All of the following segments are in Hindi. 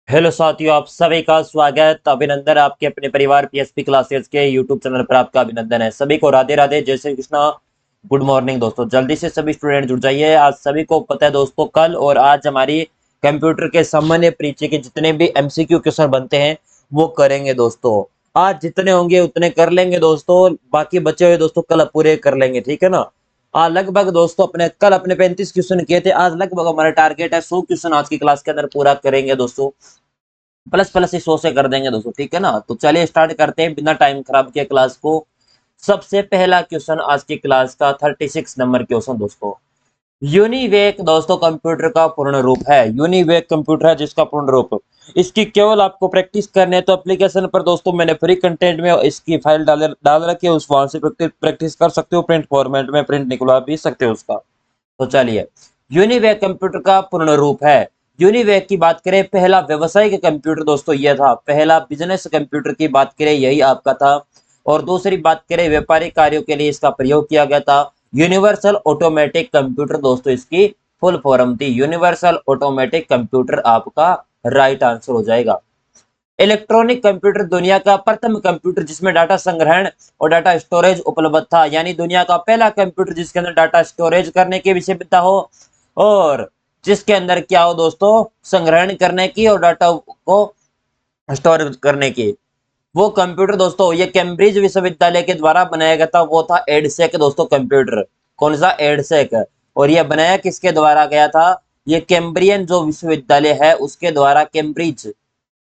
हेलो साथियों, आप सभी का स्वागत, अभिनंदन। आपके अपने परिवार पीएसपी क्लासेस के यूट्यूब चैनल पर आपका अभिनंदन है। सभी को राधे राधे, जय श्री कृष्णा। गुड मॉर्निंग दोस्तों। जल्दी से सभी स्टूडेंट जुड़ जाइए। आज सभी को पता है दोस्तों, कल और आज हमारी कंप्यूटर के सामान्य परिचय के जितने भी एमसीक्यू क्वेश्चन बनते हैं वो करेंगे दोस्तों। आज जितने होंगे उतने कर लेंगे दोस्तों, बाकी बचे हुए दोस्तों कल पूरे कर लेंगे, ठीक है ना। लगभग दोस्तों अपने कल अपने 35 क्वेश्चन किए थे, आज लगभग हमारा टारगेट है 100 क्वेश्चन आज की क्लास के अंदर पूरा करेंगे दोस्तों। प्लस प्लस ही 100 से कर देंगे दोस्तों, ठीक है ना। तो चलिए स्टार्ट करते हैं बिना टाइम खराब किए क्लास को। सबसे पहला क्वेश्चन आज की क्लास का 36 नंबर क्वेश्चन दोस्तों। यूनिवेक दोस्तों कंप्यूटर का पूर्ण रूप है। यूनिवेक कंप्यूटर है जिसका पूर्ण रूप। इसकी केवल आपको प्रैक्टिस करने है, तो एप्लीकेशन पर दोस्तों मैंने फ्री कंटेंट में इसकी फाइल डाल रखी है, उस वहां से प्रैक्टिस कर सकते हो। प्रिंट फॉर्मेट में प्रिंट निकलवा भी सकते हो उसका। तो चलिए, यूनिवेक कंप्यूटर का पूर्ण रूप है। यूनिवेक की बात करें, पहला व्यवसायिक कंप्यूटर दोस्तों यह था। पहला बिजनेस कंप्यूटर की बात करें यही आपका था। और दूसरी बात करें, व्यापारिक कार्यों के लिए इसका प्रयोग किया गया था। यूनिवर्सल ऑटोमेटिक कंप्यूटर दोस्तों इसकी फुल फॉर्म थी। यूनिवर्सल ऑटोमेटिक कंप्यूटर आपका राइट आंसर हो जाएगा। इलेक्ट्रॉनिक कंप्यूटर दुनिया का प्रथम कंप्यूटर जिसमें डाटा संग्रहण और डाटा स्टोरेज उपलब्ध था। यानी दुनिया का पहला कंप्यूटर जिसके अंदर डाटा स्टोरेज करने की विषयता हो और जिसके अंदर क्या हो दोस्तों, संग्रहण करने की और डाटा को स्टोर करने की। वो कंप्यूटर दोस्तों ये कैम्ब्रिज विश्वविद्यालय के द्वारा बनाया गया था, वो था एडसेक दोस्तों कंप्यूटर। कौन सा? एडसेक। और ये बनाया किसके द्वारा गया था? ये कैम्ब्रियन जो विश्वविद्यालय है उसके द्वारा, कैम्ब्रिज,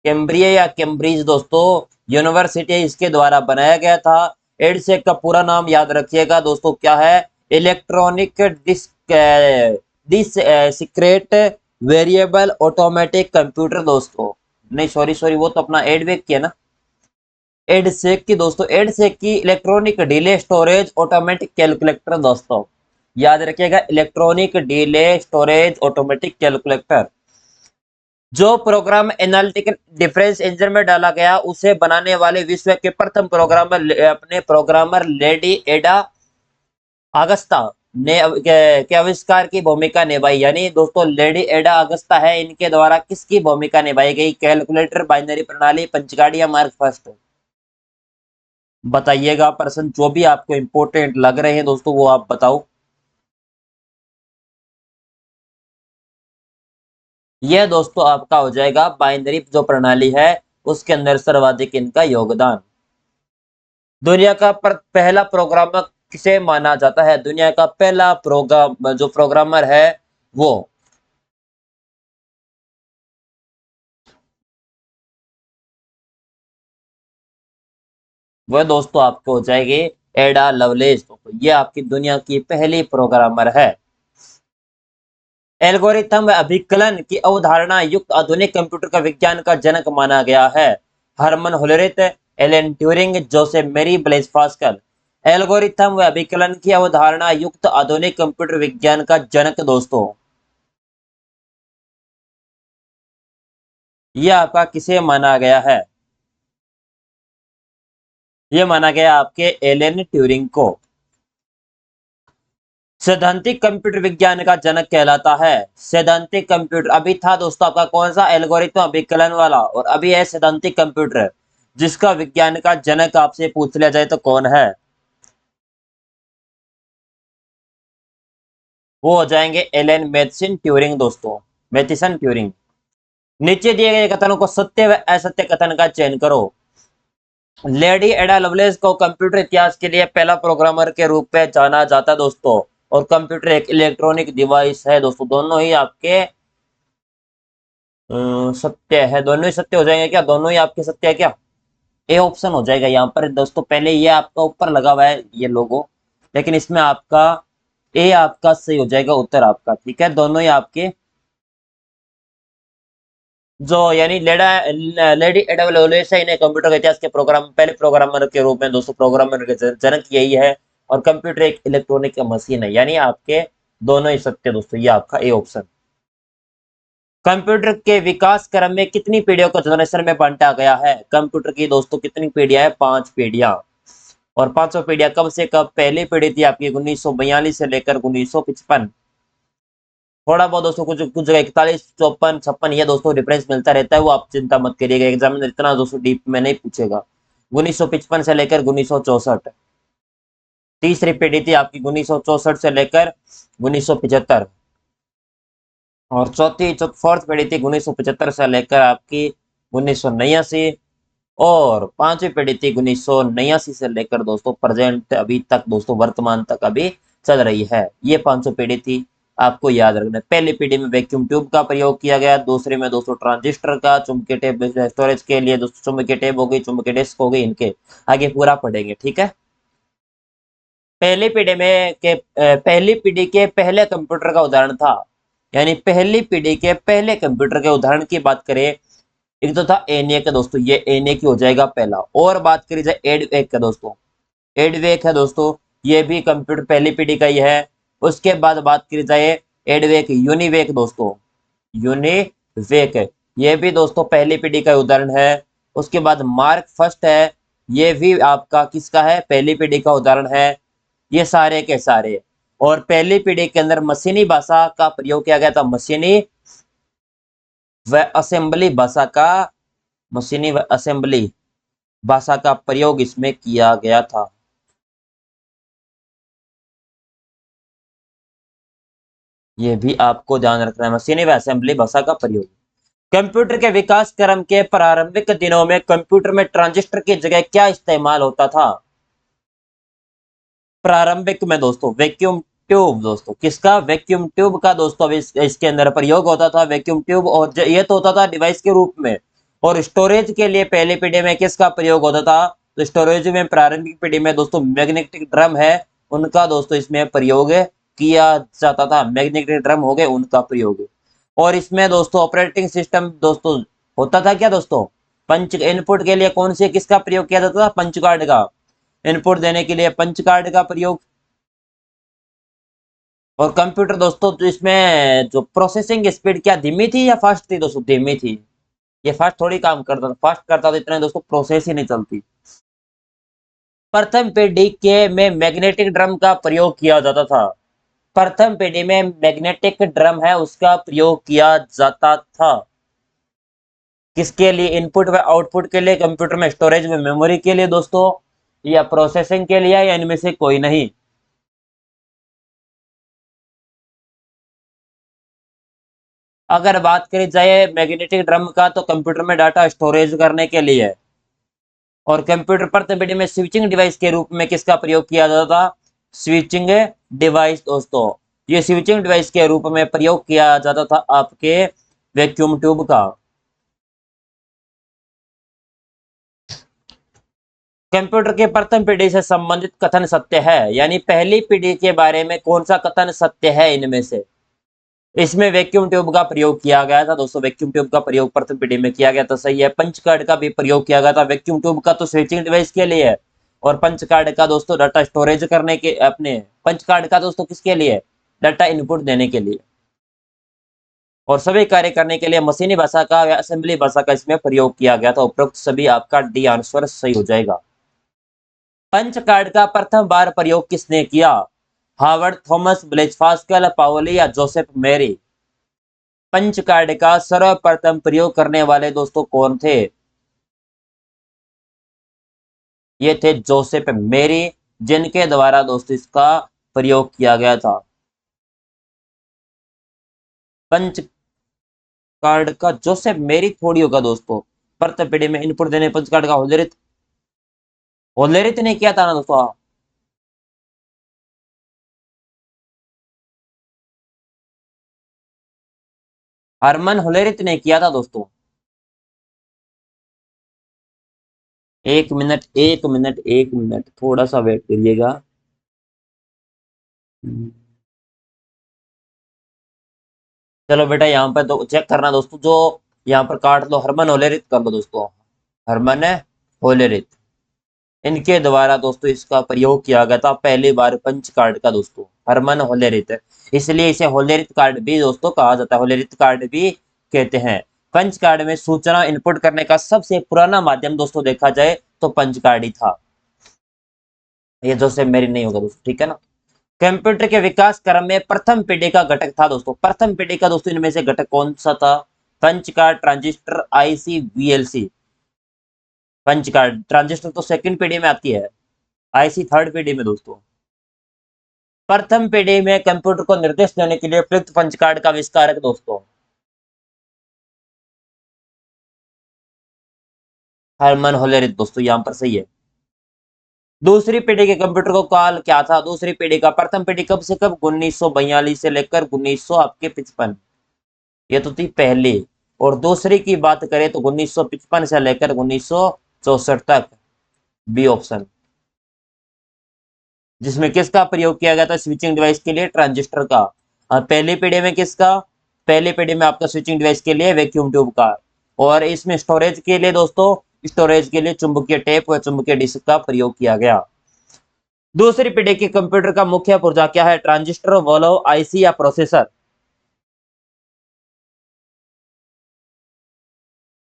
कैम्ब्रिया या कैम्ब्रिज दोस्तों यूनिवर्सिटी इसके द्वारा बनाया गया था। एडसेक का पूरा नाम याद रखिएगा दोस्तों, क्या है? Electronic discrete variable automatic computer दोस्तों। नहीं, सॉरी सॉरी, वो तो अपना एडवेक की है ना। एडसेक की दोस्तों, एडसेक की electronic delay storage automatic calculator दोस्तों। याद रखिएगा, electronic delay storage automatic calculator. जो प्रोग्राम एनालिटिकल डिफरेंस इंजन में डाला गया उसे बनाने वाले विश्व के प्रथम प्रोग्रामर अपने प्रोग्रामर लेडी एडा अगस्ता ने के आविष्कार की भूमिका निभाई। यानी दोस्तों लेडी एडा अगस्ता है, इनके द्वारा किसकी भूमिका निभाई गई? कैलकुलेटर, बाइनरी प्रणाली, पंचकार्ड या मार्क फर्स्ट? बताइएगा प्रश्न जो भी आपको इंपॉर्टेंट लग रहे हैं दोस्तों वो आप बताओ। यह दोस्तों आपका हो जाएगा बाइनरी जो प्रणाली है उसके अंदर सर्वाधिक इनका योगदान। दुनिया का पहला प्रोग्रामर किसे माना जाता है? दुनिया का पहला प्रोग्राम जो प्रोग्रामर है वो वह दोस्तों आपको हो जाएगी एडा लवलेस। तो ये आपकी दुनिया की पहली प्रोग्रामर है। एल्गोरिथम अभिकलन की अवधारणा युक्त आधुनिक कंप्यूटर का विज्ञान का जनक माना गया है। हरमन हुलरित, एलन ट्यूरिंग, जोसेफ मेरी, ब्लेज पास्कल। एल्गोरिथम व अभिकलन की अवधारणा युक्त आधुनिक कंप्यूटर विज्ञान का जनक दोस्तों, यह आपका किसे माना गया है? यह माना गया आपके एलन ट्यूरिंग को। सैद्धांतिक कंप्यूटर विज्ञान का जनक कहलाता है। सैद्धांतिक कंप्यूटर अभी था दोस्तों आपका कौन सा? एल्गोरिथम अभिकलन वाला। और अभी है सैद्धांतिक कंप्यूटर। जिसका विज्ञान का जनक आपसे पूछ लिया जाए तो कौन है? वो हो जाएंगे एलन मैथिसन ट्यूरिंग दोस्तों, मैथिसन ट्यूरिंग। नीचे दिए गए कथनों को सत्य व असत्य कथन का चयन करो। लेडी एडा लवलेस को कंप्यूटर इतिहास के लिए पहला प्रोग्रामर के रूप में जाना जाता है दोस्तों। और कंप्यूटर एक इलेक्ट्रॉनिक डिवाइस है दोस्तों। दोनों ही आपके सत्य है। दोनों ही सत्य हो जाएंगे क्या? दोनों ही आपके सत्य है क्या? ए ऑप्शन हो जाएगा यहाँ पर दोस्तों। पहले ये आपका ऊपर लगा हुआ है ये लोगो, लेकिन इसमें आपका ए आपका सही हो जाएगा, उत्तर आपका। ठीक है, दोनों ही आपके जो यानी लेडी एडा लवलेस है, इन्हें कंप्यूटर के इतिहास के प्रोग्राम पहले प्रोग्रामर के रूप में दोस्तों, प्रोग्रामर के जनक यही है। और कंप्यूटर एक इलेक्ट्रॉनिक मशीन है। यानी आपके दोनों ही सत्य दोस्तों, ये आपका ए ऑप्शन। कंप्यूटर के विकास क्रम में कितनी पीढ़ियों को जनरेशन में बांटा गया है? कंप्यूटर की दोस्तों कितनी पीढ़ियां है? 5 पीढ़ियां। और पांचों पीढ़ियां कब से कब? पहली पीढ़ी थी आपकी 1942 से लेकर 1955। थोड़ा बहुत दोस्तों कुछ कुछ जगह 41, 54, 56 ये दोस्तों डिफरेंस मिलता रहता है, वो आप चिंता मत करिएगा, एग्जामिनर इतना दोस्तों डीप में नहीं पूछेगा। 1955 से लेकर 1964, तीसरी पीढ़ी थी आपकी 1964 से लेकर 1975, और फोर्थ पीढ़ी थी 1975 से लेकर आपकी 1989, और पांचवी पीढ़ी थी 1989 से लेकर दोस्तों प्रेजेंट अभी तक दोस्तों वर्तमान तक अभी चल रही है। ये 500 पीढ़ी थी, आपको याद रखना। पहली पीढ़ी में वैक्यूम ट्यूब का प्रयोग किया गया, दूसरे में दोस्तों ट्रांजिस्टर का, चुंबकीय टेप स्टोरेज के लिए दोस्तों चुंबकीय टेप हो गई, चुंबकीय डिस्क हो गई, इनके आगे पूरा पढ़ेंगे, ठीक है। पहली पीढ़ी के पहले कंप्यूटर का उदाहरण था, यानी पहली पीढ़ी के पहले कंप्यूटर के उदाहरण की बात करें, एक तो था एनियक है दोस्तों, ये एनियक हो जाएगा पहला। और बात करी जाए एडवेक का दोस्तों, एडवेक है दोस्तों, ये भी कंप्यूटर पहली पीढ़ी का ही है। उसके बाद बात करी जाए एडवेक यूनिवेक दोस्तों, यूनिवेक है, ये भी दोस्तों पहली पीढ़ी का उदाहरण है। उसके बाद मार्क फर्स्ट है, ये भी आपका किसका है, पहली पीढ़ी का उदाहरण है। ये सारे के सारे, और पहली पीढ़ी के अंदर मशीनी भाषा का प्रयोग किया गया था, मशीनी व असेंबली भाषा का, मशीनी व असेंबली भाषा का प्रयोग इसमें किया गया था। ये भी आपको ध्यान रखना है, मशीनी व असेंबली भाषा का प्रयोग। कंप्यूटर के विकास क्रम के प्रारंभिक दिनों में कंप्यूटर में ट्रांजिस्टर की जगह क्या इस्तेमाल होता था? प्रारंभिक में दोस्तों वैक्यूम ट्यूब दोस्तों, किसका, वैक्यूम ट्यूब का दोस्तों इसके अंदर प्रयोग होता था, वैक्यूम ट्यूब। और ये तो होता था डिवाइस के रूप में, और स्टोरेज के लिए पहली पीढ़ी में किसका प्रयोग होता था, तो स्टोरेज में प्रारंभिक पीढ़ी में दोस्तों मैग्नेटिक ड्रम है, उनका दोस्तों इसमें प्रयोग किया जाता था, मैग्नेटिक ड्रम हो गए उनका प्रयोग। और इसमें दोस्तों ऑपरेटिंग सिस्टम दोस्तों होता था क्या दोस्तों, पंच इनपुट के लिए कौन से किसका प्रयोग किया जाता था, पंच कार्ड का, इनपुट देने के लिए पंच कार्ड का प्रयोग। और कंप्यूटर दोस्तों तो इसमें जो प्रोसेसिंग स्पीड क्या धीमी थी या फास्ट थी दोस्तों, धीमी थी। ये फास्ट थोड़ी काम करता था, फास्ट करता तो इतना दोस्तों प्रोसेस ही नहीं चलती। प्रथम पीढ़ी के में मैग्नेटिक ड्रम का प्रयोग किया जाता था, प्रथम पीढ़ी में मैग्नेटिक ड्रम है उसका प्रयोग किया जाता था, किसके लिए, इनपुट व आउटपुट के लिए, कंप्यूटर में स्टोरेज में मेमोरी के लिए दोस्तों, या प्रोसेसिंग के लिए, या इनमें से कोई नहीं। अगर बात करी जाए मैग्नेटिक ड्रम का, तो कंप्यूटर में डाटा स्टोरेज करने के लिए है। और कंप्यूटर प्रथम पीढ़ी में स्विचिंग डिवाइस के रूप में किसका प्रयोग किया जाता था, स्विचिंग डिवाइस दोस्तों, ये स्विचिंग डिवाइस के रूप में प्रयोग किया जाता था आपके वैक्यूम ट्यूब का। कंप्यूटर के प्रथम पीढ़ी से संबंधित कथन सत्य है, यानी पहली पीढ़ी के बारे में कौन सा कथन सत्य है इनमें से। इसमें वैक्यूम ट्यूब का प्रयोग किया गया था दोस्तों, वैक्यूम ट्यूब का प्रयोग प्रथम पीढ़ी में किया गया था, सही है। पंच कार्ड का भी प्रयोग किया गया था, वैक्यूम ट्यूब का तो स्विचिंग डिवाइस के लिए है, और पंच कार्ड का दोस्तों डाटा स्टोरेज करने के, अपने पंच कार्ड का दोस्तों किसके लिए, डाटा इनपुट देने के लिए। और सभी कार्य करने के लिए मशीनी भाषा का या असेंबली भाषा का इसमें प्रयोग किया गया था। उपरोक्त सभी आपका डी आंसर सही हो जाएगा। पंच कार्ड का प्रथम बार प्रयोग किसने किया, हार्वर्ड, थॉमस, ब्लेज पास्कल, पाओली या जोसेफ मेरी। पंच कार्ड का सर्वप्रथम प्रयोग करने वाले दोस्तों कौन थे, ये थे जोसेफ मेरी, जिनके द्वारा दोस्तों इसका प्रयोग किया गया था। पंच कार्ड का जोसेफ मेरी थोड़ी होगा दोस्तों, प्रथम पीढ़ी में इनपुट देने पंच कार्ड का होलेरित, होलेरित ने किया था ना दोस्तों। हरमन होलेरित ने किया था दोस्तों। एक मिनट, एक मिनट, एक मिनट, थोड़ा सा वेट करिएगा। चलो बेटा यहाँ पे तो चेक करना दोस्तों, जो यहाँ पर काट लो, हरमन होलेरित कर लो दोस्तों, हरमन होलेरित, इनके द्वारा दोस्तों इसका प्रयोग किया गया था पहली बार पंच कार्ड का दोस्तों, हरमन होलेरित, इसलिए इसे होलेरित कार्ड भी दोस्तों कहा जाता है, होलेरित कार्ड भी कहते हैं। पंच कार्ड में सूचना इनपुट करने का सबसे पुराना माध्यम दोस्तों देखा जाए तो पंच कार्ड ही था, ये जोसेफ मेरी नहीं होगा दोस्तों, ठीक है ना। कंप्यूटर के विकास क्रम में प्रथम पीढ़ी का घटक था दोस्तों। प्रथम पीढ़ी का दोस्तों इनमें से घटक कौन सा था? Punch card, transistor, IC, VLSI. Punch card, transistor तो सेकंड पीढ़ी में आती है, आईसी थर्ड पीढ़ी में दोस्तों। प्रथम पीढ़ी में कंप्यूटर को निर्देश देने के लिए उपयुक्त पंच कार्ड का आविष्कारक दोस्तों हरमन होलेरिथ दोस्तों, यहां पर सही है। दूसरी पीढ़ी के कंप्यूटर को काल क्या था? दूसरी पीढ़ी का प्रथम पीढ़ी कब से कब? 1942 से लेकर 1900 आपके 55, ये तो थी पहली। और दूसरी की बात करें तो 1955 से लेकर 1964 तक, बी ऑप्शन। जिसमें किसका प्रयोग किया गया था स्विचिंग डिवाइस के लिए? ट्रांजिस्टर का। और पहली पीढ़ी में किसका? पहली पीढ़ी में आपका स्विचिंग डिवाइस के लिए वैक्यूम ट्यूब का। और इसमें स्टोरेज के लिए दोस्तों, स्टोरेज के लिए चुंबकीय टेप व चुंबकीय डिस्क का प्रयोग किया गया। दूसरी पीढ़ी के कंप्यूटर का मुख्य पुर्जा क्या है? ट्रांजिस्टर, वॉल्व, आईसी या प्रोसेसर?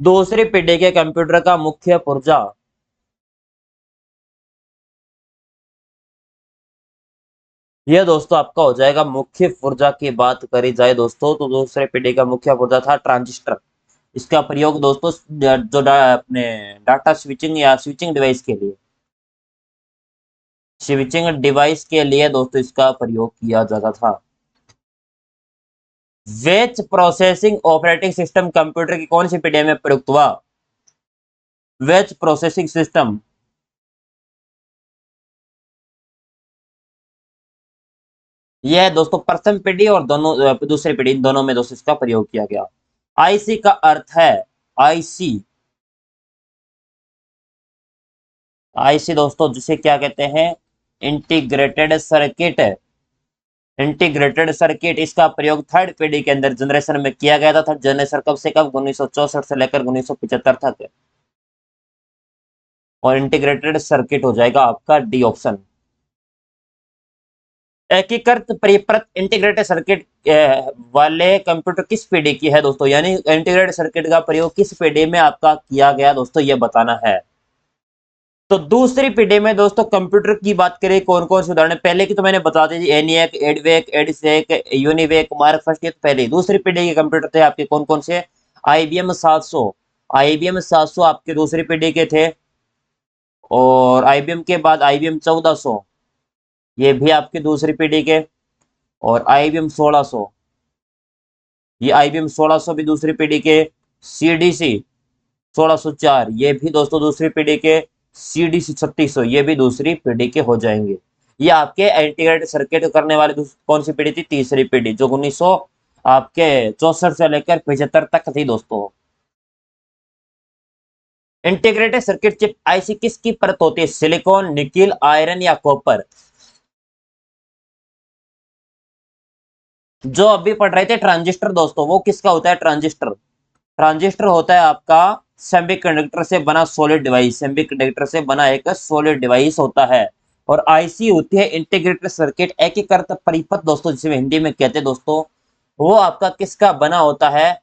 दूसरी पीढ़ी के कंप्यूटर का मुख्य पुर्जा, यह दोस्तों आपका हो जाएगा मुख्य पुर्जा की बात करी जाए दोस्तों तो दूसरे पीढ़ी का मुख्य पुर्जा था ट्रांजिस्टर। इसका प्रयोग दोस्तों अपने डाटा स्विचिंग या स्विचिंग डिवाइस के लिए, स्विचिंग डिवाइस के लिए दोस्तों इसका प्रयोग किया जाता था। Vetch processing operating system computer की कौन सी पीढ़ी में प्रयुक्त हुआ? वेच प्रोसेसिंग सिस्टम, यह दोस्तों प्रथम पीढ़ी और दोनों दूसरी पीढ़ी, इन दोनों में दोस्तों इसका प्रयोग किया गया। आईसी का अर्थ है, आईसी, आईसी दोस्तों जिसे क्या कहते हैं? Integrated circuit. इंटीग्रेटेड सर्किट, इसका प्रयोग थर्ड पीढ़ी के अंदर जनरेशन में किया गया था। जनरेशन कब से कब? 1964 से लेकर 1975 तक। और इंटीग्रेटेड सर्किट हो जाएगा आपका डी ऑप्शन। एकीकृत परिपथ इंटीग्रेटेड सर्किट वाले कंप्यूटर किस पीढ़ी की है दोस्तों? यानी इंटीग्रेटेड सर्किट का प्रयोग किस पीढ़ी में आपका किया गया दोस्तों, ये बताना है। तो दूसरी पीढ़ी में दोस्तों कंप्यूटर की बात करें, कौन कौन से उदाहरण? पहले की तो मैंने बता दी, एनिएक, एडवेक, एडिसेक, यूनिवेक, मार्क फर्स्ट, ये तो पहले। दूसरी पीढ़ी के कंप्यूटर थे आपके कौन कौन से? आईबीएम 700, आईबीएम 700 आपके दूसरी पीढ़ी के थे। और आईबीएम के बाद आईबीएम 1400, ये भी आपकी दूसरी पीढ़ी के। और आईबीएम 1600, ये आईबीएम 1600 भी दूसरी पीढ़ी के। सीडीसी 1604, ये भी दोस्तों दूसरी पीढ़ी के। सीडीसी 3600, ये भी दूसरी पीढ़ी के हो जाएंगे। ये आपके इंटीग्रेटेड सर्किट करने वाले कौन सी पीढ़ी थी? तीसरी पीढ़ी, जो 1900 आपके 64 से लेकर 75 तक थी दोस्तों। इंटीग्रेटेड सर्किट चिप आईसी किसकी परत होती है? सिलिकॉन, निकिल, आयरन या कॉपर? जो अभी पढ़ रहे थे ट्रांजिस्टर दोस्तों, वो किसका होता है? ट्रांजिस्टर, ट्रांजिस्टर होता है आपका सेमीकंडक्टर से बना सॉलिड डिवाइस, सेमीकंडक्टर से बना एक सॉलिड डिवाइस होता है। और आईसी होती है इंटीग्रेटेड सर्किट, एकीकृत परिपथ दोस्तों जिसे हिंदी में कहते हैं दोस्तों। वो आपका किसका बना होता है?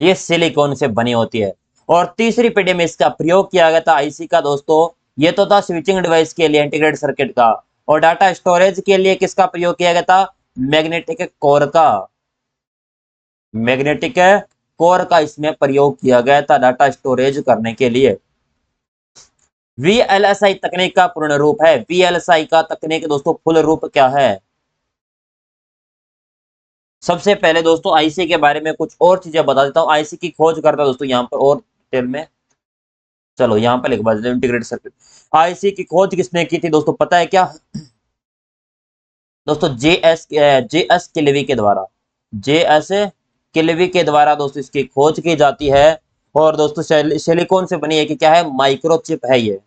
ये सिलिकॉन से बनी होती है। और तीसरी पीढ़ी में इसका प्रयोग किया गया था आईसी का दोस्तों, ये तो था स्विचिंग डिवाइस के लिए इंटीग्रेटेड सर्किट का। और डाटा स्टोरेज के लिए किसका प्रयोग किया गया था? मैग्नेटिक कोर का, मैग्नेटिक कोर का इसमें प्रयोग किया गया था डाटा स्टोरेज करने के लिए। वीएलएसआई तकनीक का पूर्ण रूप है, वीएलएसआई का तकनीक दोस्तों फुल रूप क्या है? सबसे पहले दोस्तों आईसी के बारे में कुछ और चीजें बता देता हूं। आईसी की खोज करता दोस्तों यहाँ पर और डिटेल में, चलो यहाँ पर लिख देते इंटीग्रेटेड सर्किट। आईसी की खोज किसने की थी दोस्तों, पता है क्या दोस्तों? जेएस किलवी के द्वारा, जेएस किलवी के द्वारा दोस्तों इसकी खोज की जाती है। और दोस्तों सिलिकॉन से बनी है कि क्या है? माइक्रोचिप है ये।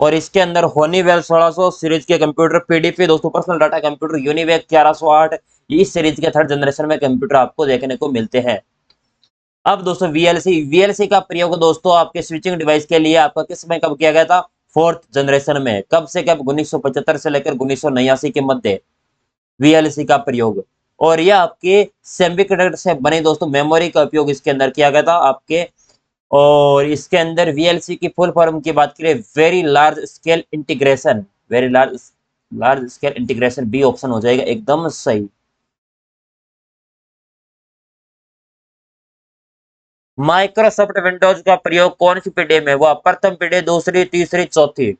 और इसके अंदर होनीवेल 1600 सीरीज के कंप्यूटर, पीडीपी दोस्तों पर्सनल डाटा कंप्यूटर, यूनिवेक 1108, इस सीरीज के थर्ड जनरेशन में कंप्यूटर आपको देखने को मिलते हैं। अब दोस्तों वीएलसी, वीएलसी का प्रयोग दोस्तों आपके स्विचिंग डिवाइस के लिए आपका किस में कब किया गया था? फोर्थ जनरेशन में। कब से कब? 1975 से लेकर 1989 के मध्य वीएलसी का प्रयोग। और यह आपके सेमीकंडक्टर से बने दोस्तों मेमोरी का उपयोग इसके अंदर किया गया था आपके और इसके अंदर वीएलसी की फुल फॉर्म की बात करें, very large scale integration, very large large scale integration, B option हो जाएगा एकदम सही। माइक्रोसॉफ्ट विंडोज का प्रयोग कौन सी पीढ़ी में हुआ? प्रथम पीढ़ी, दूसरी, तीसरी, चौथी?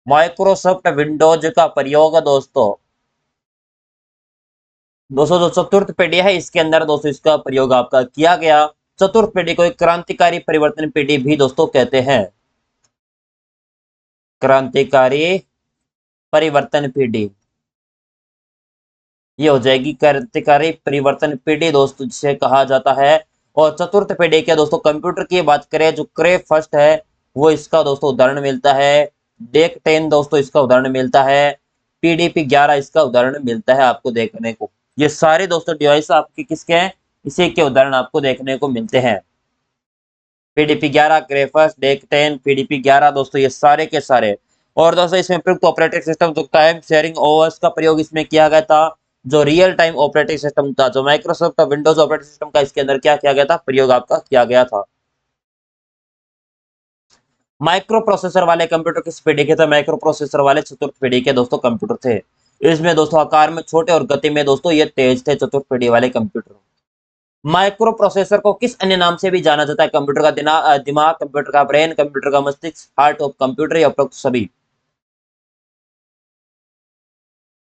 माइक्रोसॉफ्ट विंडोज का प्रयोग दोस्तों जो चतुर्थ पीढ़ी है इसके अंदर दोस्तों इसका प्रयोग आपका किया गया। चतुर्थ पीढ़ी को एक क्रांतिकारी परिवर्तन पीढ़ी भी दोस्तों कहते हैं, क्रांतिकारी परिवर्तन पीढ़ी, ये हो जाएगी क्रांतिकारी परिवर्तन पीढ़ी दोस्तों जिसे कहा जाता है। और चतुर्थ पीढ़ी के दोस्तों कंप्यूटर की बात करें, जो क्रे फर्स्ट है वो इसका दोस्तों उदाहरण मिलता है। डेक 10 दोस्तों इसका उदाहरण मिलता है। पीडीपी 11 इसका उदाहरण मिलता है आपको देखने को। ये सारे दोस्तों डिवाइस आपके किसके हैं? इसी के उदाहरण आपको देखने को मिलते हैं। पीडीपी 11, क्रेफस, डेक 10, पीडीपी 11 दोस्तों ये सारे के सारे। और दोस्तों इसमें प्रयुक्त ऑपरेटिंग सिस्टम जो टाइम शेयरिंग ओएस का प्रयोग इसमें किया गया था, जो रियल टाइम ऑपरेटिंग सिस्टम था, जो माइक्रोसॉफ्ट का विंडोज ऑपरेटिंग सिस्टम का इसके अंदर क्या किया गया था? प्रयोग आपका किया गया था। माइक्रो प्रोसेसर वाले कंप्यूटर किस पीढ़ी के थे? माइक्रो प्रोसेसर वाले चतुर्थ पीढ़ी के दोस्तों कंप्यूटर थे। इसमें दोस्तों आकार में छोटे और गति में दोस्तों ये तेज थे चतुर्थ पीढ़ी वाले कंप्यूटर। माइक्रो प्रोसेसर को किस अन्य नाम से भी जाना जाता है? कंप्यूटर का दिमाग, कंप्यूटर का ब्रेन, कंप्यूटर का मस्तिष्क, हार्ट ऑफ कंप्यूटर या उपरोक्त सभी?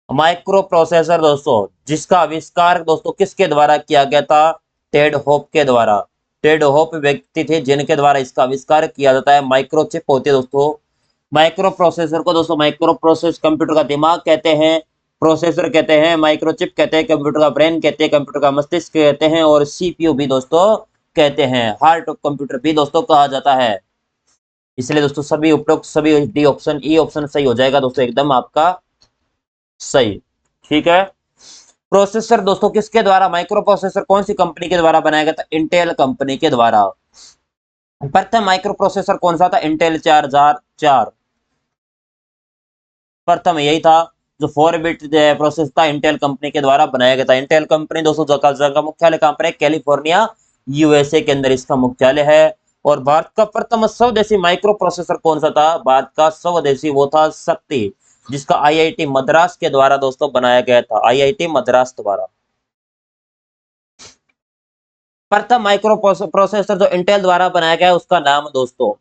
माइक्रो प्रोसेसर दोस्तों जिसका आविष्कार दोस्तों किसके द्वारा किया गया था? टेड होप के द्वारा। टेड होप व्यक्ति थे जिनके द्वारा इसका आविष्कार किया जाता है। माइक्रोचिप होती है दोस्तों। माइक्रो प्रोसेसर को दोस्तों माइक्रो प्रोसेस कंप्यूटर का दिमाग कहते हैं, प्रोसेसर कहते हैं, माइक्रोचिप कहते हैं, कंप्यूटर का ब्रेन कहते हैं, कंप्यूटर का मस्तिष्क कहते हैं और सीपीयू भी दोस्तों कहते हैं, हार्ट ऑफ कंप्यूटर भी दोस्तों कहा जाता है। इसलिए दोस्तों सभी उपरोक्त सभी डी ऑप्शन, ई ऑप्शन सही हो जाएगा दोस्तों एकदम आपका सही। ठीक है। प्रोसेसर दोस्तों किसके द्वारा, माइक्रो प्रोसेसर कौन सी कंपनी के द्वारा बनाया गया था? इंटेल कंपनी के द्वारा। प्रथम माइक्रो प्रोसेसर कौन सा था? इंटेल 4004, प्रथम यही था। जो 4 बिट प्रोसेस था इंटेल कंपनी के द्वारा बनाया गया था। इंटेल कंपनी दोस्तों का मुख्यालय कहां पर है? कैलिफोर्निया यूएसए के अंदर इसका मुख्यालय है। और भारत का प्रथम स्वदेशी माइक्रो प्रोसेसर कौन सा था? भारत का स्वदेशी वो था शक्ति, जिसका आईआईटी मद्रास के द्वारा दोस्तों बनाया गया था, आईआईटी मद्रास द्वारा। प्रथम माइक्रो प्रोसेसर जो इंटेल द्वारा बनाया गया उसका नाम दोस्तों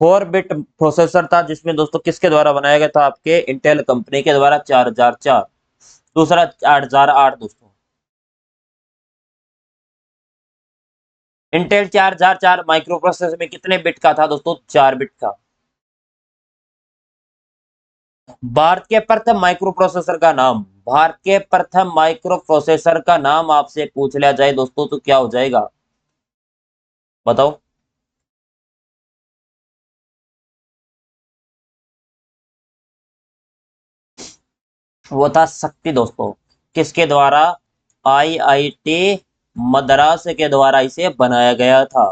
4 बिट प्रोसेसर था, जिसमें दोस्तों किसके द्वारा बनाया गया था? आपके इंटेल कंपनी के द्वारा 4004। दूसरा 8008 दोस्तों। इंटेल 4004 माइक्रो प्रोसेसर में कितने बिट का था दोस्तों? 4 बिट का। भारत के प्रथम माइक्रो प्रोसेसर का नाम, भारत के प्रथम माइक्रो प्रोसेसर का नाम आपसे पूछ लिया जाए दोस्तों तो क्या हो जाएगा? बताओ। वो था शक्ति दोस्तों। किसके द्वारा? आईआईटी मद्रास के द्वारा इसे बनाया गया था।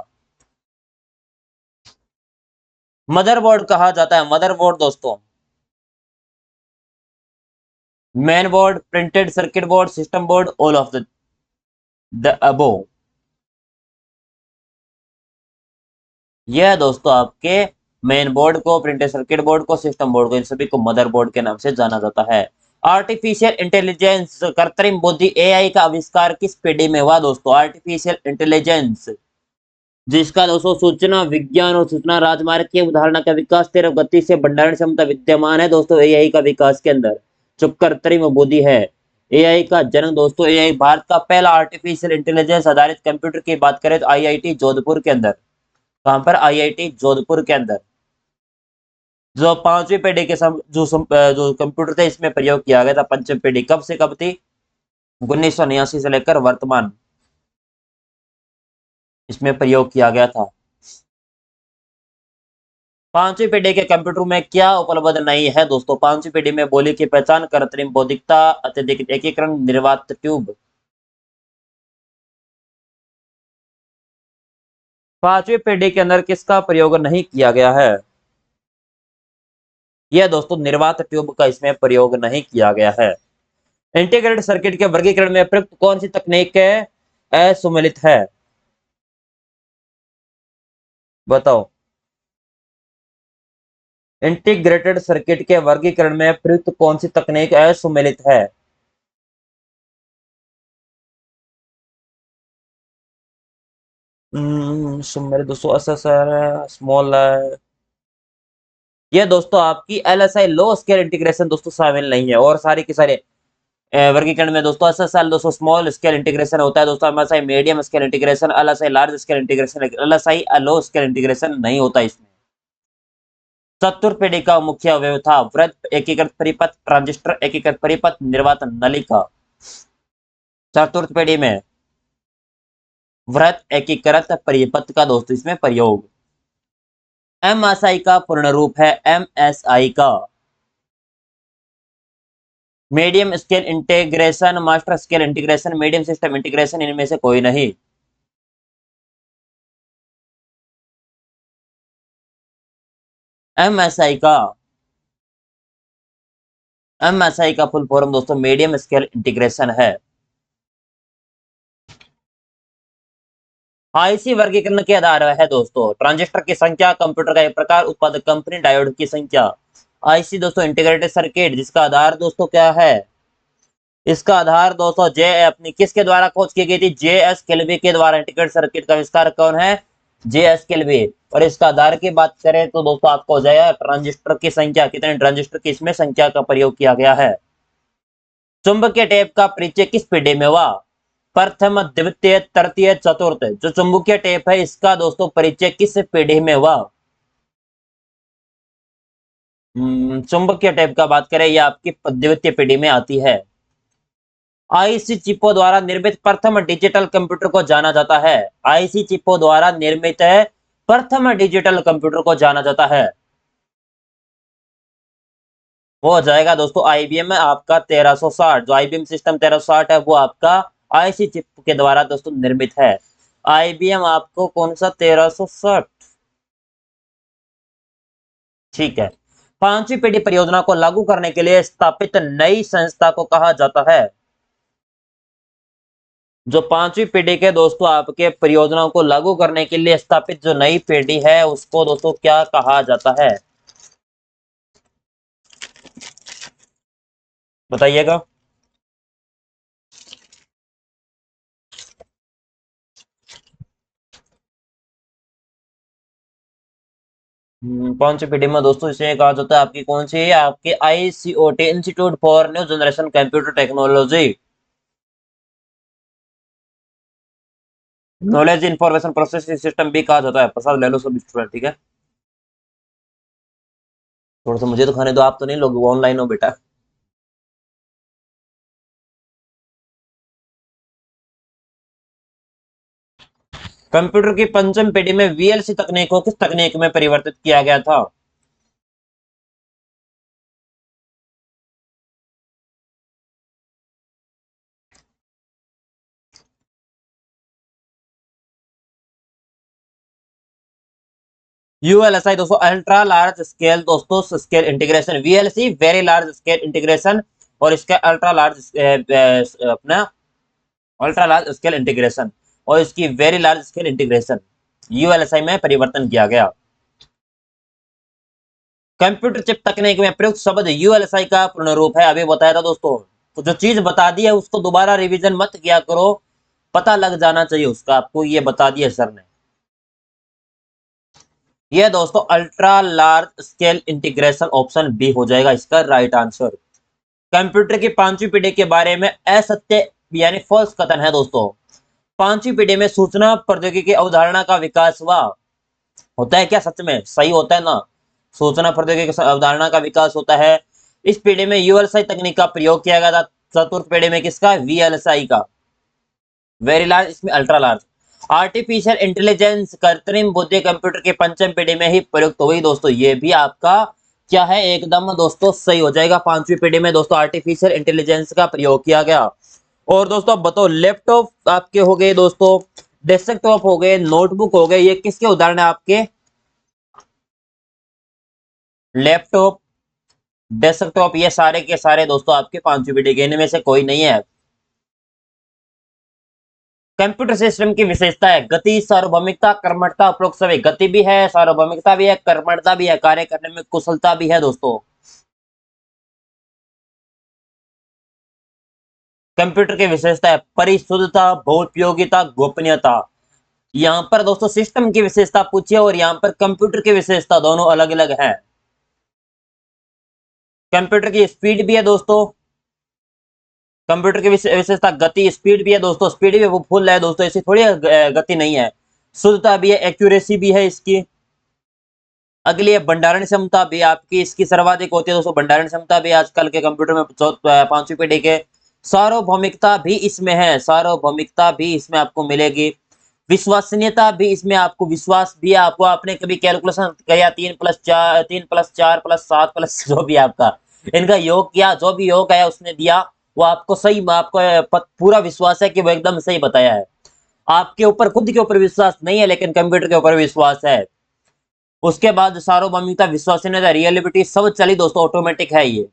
मदरबोर्ड कहा जाता है, मदरबोर्ड दोस्तों main board, printed circuit board, system board, all of the above. यह दोस्तों आपके मेन बोर्ड को, प्रिंटेड सर्किट बोर्ड को, सिस्टम बोर्ड को, इन सभी को मदरबोर्ड के नाम से जाना जाता है। आर्टिफिशियल इंटेलिजेंस कृत्रिम बुद्धि एआई का आविष्कार किस पीढ़ी में हुआ दोस्तों? आर्टिफिशियल इंटेलिजेंस जिसका दोस्तों सूचना विज्ञान और सूचना राजमार्ग की अवधारणा का विकास तेरह गति से भंडारण क्षमता विद्यमान है दोस्तों एआई का विकास के अंदर, जो कृत्रिम बुद्धि है। एआई का जन्म दोस्तों, एआई भारत का पहला आर्टिफिशियल इंटेलिजेंस आधारित कंप्यूटर की बात करें तो आईआईटी जोधपुर के अंदर। कहां पर? आईआईटी जोधपुर के अंदर। जो पांचवी पीढ़ी के जो कंप्यूटर थे इसमें प्रयोग किया गया था। पंचम पीढ़ी कब से कब थी? 1989 से लेकर वर्तमान इसमें प्रयोग किया गया था। पांचवी पीढ़ी के कंप्यूटर में क्या उपलब्ध नहीं है दोस्तों? पांचवी पीढ़ी में बोली की पहचान, कृत्रिम बौद्धिकता, अत्यधिक एकीकरण, निर्वात ट्यूब। पांचवी पीढ़ी के अंदर किसका प्रयोग नहीं किया गया है? यह दोस्तों निर्वात ट्यूब का इसमें प्रयोग नहीं किया गया है। इंटीग्रेटेड सर्किट के वर्गीकरण में प्रयुक्त कौन सी तकनीक है? असुमेलित है? बताओ। इंटीग्रेटेड सर्किट के वर्गीकरण में प्रयुक्त कौन सी तकनीक असुमेलित है? सुमेलित दोस्तों, एसएसआर स्मॉल। ये दोस्तों आपकी एलएसआई लो स्केल इंटीग्रेशन दोस्तों शामिल नहीं है, और सारी की सारी वर्गीकरण में दोस्तों एसएसआर दोस्तों स्मॉल स्केल इंटीग्रेशन होता है दोस्तों, MSI medium scale integration, LSI large scale integration, LSI low scale integration नहीं होता इसमें। चतुर्पेडी का मुख्य अवयव था वृत्त, एकीकृत परिपथ, ट्रांजिस्टर, एकीकृत परिपथ, निर्वात नलिका। चतुर्थ में वृत्त, एकीकृत परिपथ का दोस्तों इसमें प्रयोग। एमएसआई का पूर्ण रूप है एमएसआई का medium scale integration, master scale integration, medium system integration, इनमें से कोई नहीं। एमएसआई का एमएसआई का फुल फॉर्म दोस्तों मीडियम स्केल इंटीग्रेशन है। आईसी वर्गीकरण के आधार है दोस्तों ट्रांजिस्टर की संख्या, कंप्यूटर का एक प्रकार, उत्पादक कंपनी, डायोड की संख्या। आईसी दोस्तों इंटीग्रेटेड सर्किट, जिसका आधार दोस्तों क्या है? इसका आधार दोस्तों जे अपनी किसके द्वारा खोज की गई थी? जे एस केल्वी के द्वारा। इंटीग्रेटेड सर्किट का आविष्कार कौन है? J S Kilby. और इसका आधार की बात करें तो दोस्तों आपको हो जाएगा ट्रांजिस्टर की संख्या, कितने ट्रांजिस्टर की इसमें संख्या का प्रयोग किया गया है। चुंबकीय टेप का परिचय किस पीढ़ी में हुआ? प्रथम, द्वितीय, तृतीय, चतुर्थ। जो चुंबकीय टेप है इसका दोस्तों परिचय किस पीढ़ी में हुआ? चुंबकीय टेप का बात करें ये आपकी द्वितीय पीढ़ी में आती है। आईसी चिपों द्वारा निर्मित प्रथम डिजिटल कंप्यूटर को जाना जाता है। आईसी चिपों द्वारा निर्मित प्रथम डिजिटल कंप्यूटर को जाना जाता है। वो हो जाएगा दोस्तों आईबीएम में आपका 1360। जो आईबीएम सिस्टम 1360 है वो आपका आईसी चिप के द्वारा दोस्तों निर्मित है। आईबीएम आपको कौन सा 1360? ठीक है। पांचवी पीढ़ी परियोजना को लागू करने के लिए स्थापित नई संस्था को कहा जाता है? जो पांचवी पीढ़ी के दोस्तों आपके परियोजनाओं को लागू करने के लिए स्थापित जो नई पीढ़ी है उसको दोस्तों क्या कहा जाता है? बताइएगा। पांचवी पीढ़ी में दोस्तों इसे कहा जाता है आपकी कौन सी है? आपके ICOT, institute for new generation computer technology. Knowledge information processing system भी कहा जाता है। प्रसाद ले लो सब स्टूडेंट, ठीक है। थोड़ा सा मुझे तो खाने दो, आप तो नहीं लोग ऑनलाइन हो बेटा। कंप्यूटर की पंचम पीढ़ी में वीएलसी तकनीक को किस तकनीक में परिवर्तित किया गया था? यूएलएसआई दोस्तों अल्ट्रा लार्ज स्केल दोस्तों scale integration, VLC very large scale integration, और इसका अल्ट्रा लार्ज अपना अल्ट्रा लार्ज स्केल इंटीग्रेशन और इसकी very large scale integration ULSI में परिवर्तन किया गया। कंप्यूटर चिप तकनीक में प्रयुक्त शब्द यूएलएसआई का पूर्ण रूप है, अभी बताया था दोस्तों। तो जो चीज बता दी है उसको दोबारा रिवीजन मत किया करो, पता लग जाना चाहिए उसका, आपको ये बता दिया सर ने। ये दोस्तों ultra large scale integration, option B हो जाएगा इसका राइट आंसर। कंप्यूटर की पांचवी पीढ़ी के बारे में असत्य यानी फॉल्स कथन है दोस्तों। पांचवी पीढ़ी में सूचना प्रौद्योगिकी अवधारणा का विकास हुआ। होता है क्या सच में? सही होता है ना? सूचना प्रौद्योगिकी अवधारणा का विकास होता है। इस पीढ़ी में यूएलएसआई तकनीक का प्रयोग किया गया था। चतुर्थ पीढ़ी में किसका? वीएलएसआई का वेरी लार्ज, इसमें अल्ट्रा लार्ज। आर्टिफिशियल इंटेलिजेंस कृत्रिम बुद्धि कंप्यूटर के पंचम पीढ़ी में ही प्रयुक्त हुई दोस्तों। ये भी आपका क्या है? एकदम दोस्तों सही हो जाएगा। पांचवी पीढ़ी में दोस्तों आर्टिफिशियल इंटेलिजेंस का प्रयोग किया गया। और दोस्तों अब बताओ, लैपटॉप आपके हो गए दोस्तों, डेस्कटॉप हो गए, नोटबुक हो गए, ये किसके उदाहरण है आपके? लैपटॉप, डेस्कटॉप, ये सारे के सारे दोस्तों आपके पांचवी पीढ़ी के, इनमें से कोई नहीं है। कंप्यूटर सिस्टम की विशेषता है गति, सार्वभौमिकता, कर्मठता, उपरोक्त सभी। गति भी है, सार्वभौमिकता भी है, कर्मठता भी है, कार्य करने में कुशलता भी है दोस्तों। कंप्यूटर की विशेषता है परिशुद्धता, बहुउपयोगिता, गोपनीयता। यहाँ पर दोस्तों सिस्टम की विशेषता पूछिए और यहाँ पर कंप्यूटर की विशेषता दोनों अलग अलग है। कंप्यूटर की स्पीड भी है दोस्तों, कंप्यूटर की विशेषता गति, स्पीड भी है दोस्तों, स्पीड भी वो फुल है दोस्तों, ऐसी थोड़ी गति नहीं है। शुद्धता भी है, एक्यूरेसी भी है इसकी। अगली है भंडारण क्षमता भी आपकी इसकी सर्वाधिक होती है दोस्तों, भंडारण क्षमता भी आजकल के कंप्यूटर में 5वीं पीढ़ी के। सार्वभौमिकता भी इसमें है, सार्वभौमिकता भी इसमें आपको मिलेगी। विश्वसनीयता भी इसमें आपको, विश्वास भी आपको, आपने कभी कैलकुलेशन किया 3+4 3+4+7+ जो भी आपका इनका योग किया, जो भी योग है उसने दिया वो आपको सही, आपको पूरा विश्वास है कि वो एकदम सही बताया है। आपके ऊपर खुद के ऊपर विश्वास नहीं है लेकिन कंप्यूटर के ऊपर विश्वास है। उसके बाद सार्वभौमिकता, विश्वसनीयता, रियलिबिलिटी सब चली दोस्तों, ऑटोमेटिक है ये,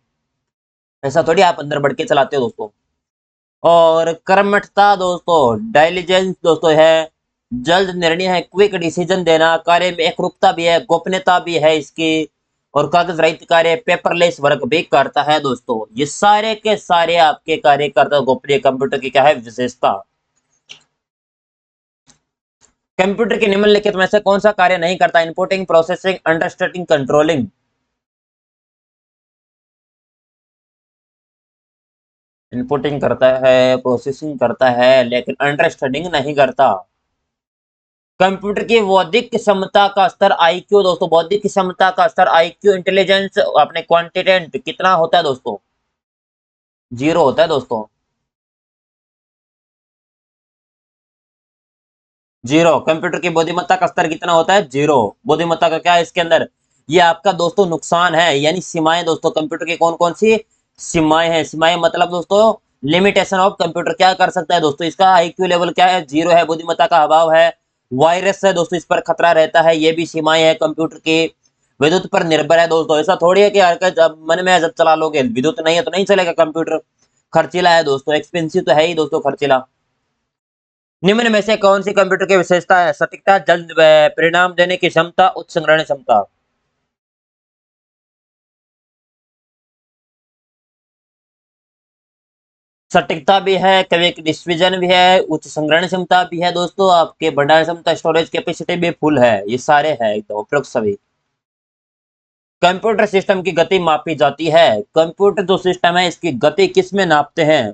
ऐसा थोड़ी आप अंदर बढ़ के चलाते हो दोस्तों। और कर्मठता दोस्तों, डाइलिजेंस दोस्तों है, जल्द निर्णय है, क्विक डिसीजन देना, कार्य में एकरूपता भी है, गोपनीयता भी है इसकी, और कागज रहित कार्य, पेपरलेस वर्क भी करता है दोस्तों। ये सारे के सारे आपके कार्य करता गोपनीय कंप्यूटर की क्या है विशेषता। कंप्यूटर के निम्नलिखित में से कौन सा कार्य नहीं करता? Inputting, processing, understanding, controlling. Inputting करता है, प्रोसेसिंग करता है, लेकिन अंडरस्टैंडिंग नहीं करता। कंप्यूटर की बौद्धिक क्षमता का स्तर आईक्यू दोस्तों, बौद्धिक क्षमता का स्तर आईक्यू, इंटेलिजेंस अपने क्वांटिटेंट कितना होता है दोस्तों? 0 होता है दोस्तों, 0। कंप्यूटर की बुद्धिमत्ता का स्तर कितना होता है? 0। बुद्धिमत्ता का क्या है इसके अंदर? ये आपका दोस्तों नुकसान है, यानी सीमाएं दोस्तों, कंप्यूटर की कौन कौन सी सीमाएं हैं? सीमाएं मतलब दोस्तों लिमिटेशन ऑफ कंप्यूटर, क्या कर सकता है दोस्तों? इसका आईक्यू लेवल क्या है? 0 है, बुद्धिमत्ता का अभाव है, वायरस है दोस्तों, इस पर खतरा रहता है, ये भी सीमाएं है कंप्यूटर की। विद्युत पर निर्भर है दोस्तों, ऐसा थोड़ी है कि हर जब मन में जब चला लोगे, विद्युत नहीं है तो नहीं चलेगा कंप्यूटर। खर्चीला है दोस्तों, एक्सपेंसिव तो है ही दोस्तों खर्चीला। निम्न में से कौन सी कंप्यूटर की विशेषता है? सटीकता, जल्द परिणाम देने की क्षमता, उच्च संग्रहण क्षमता। सटीकता भी है, क्विक डिसीजन भी है, उच्च संग्रहण क्षमता भी है दोस्तों, आपके भंडारण क्षमता, स्टोरेज कैपेसिटी भी फुल है, ये सारे है एकदम उपरोक्त सभी। कंप्यूटर सिस्टम की गति मापी जाती है, कंप्यूटर जो सिस्टम है इसकी गति किस में नापते हैं?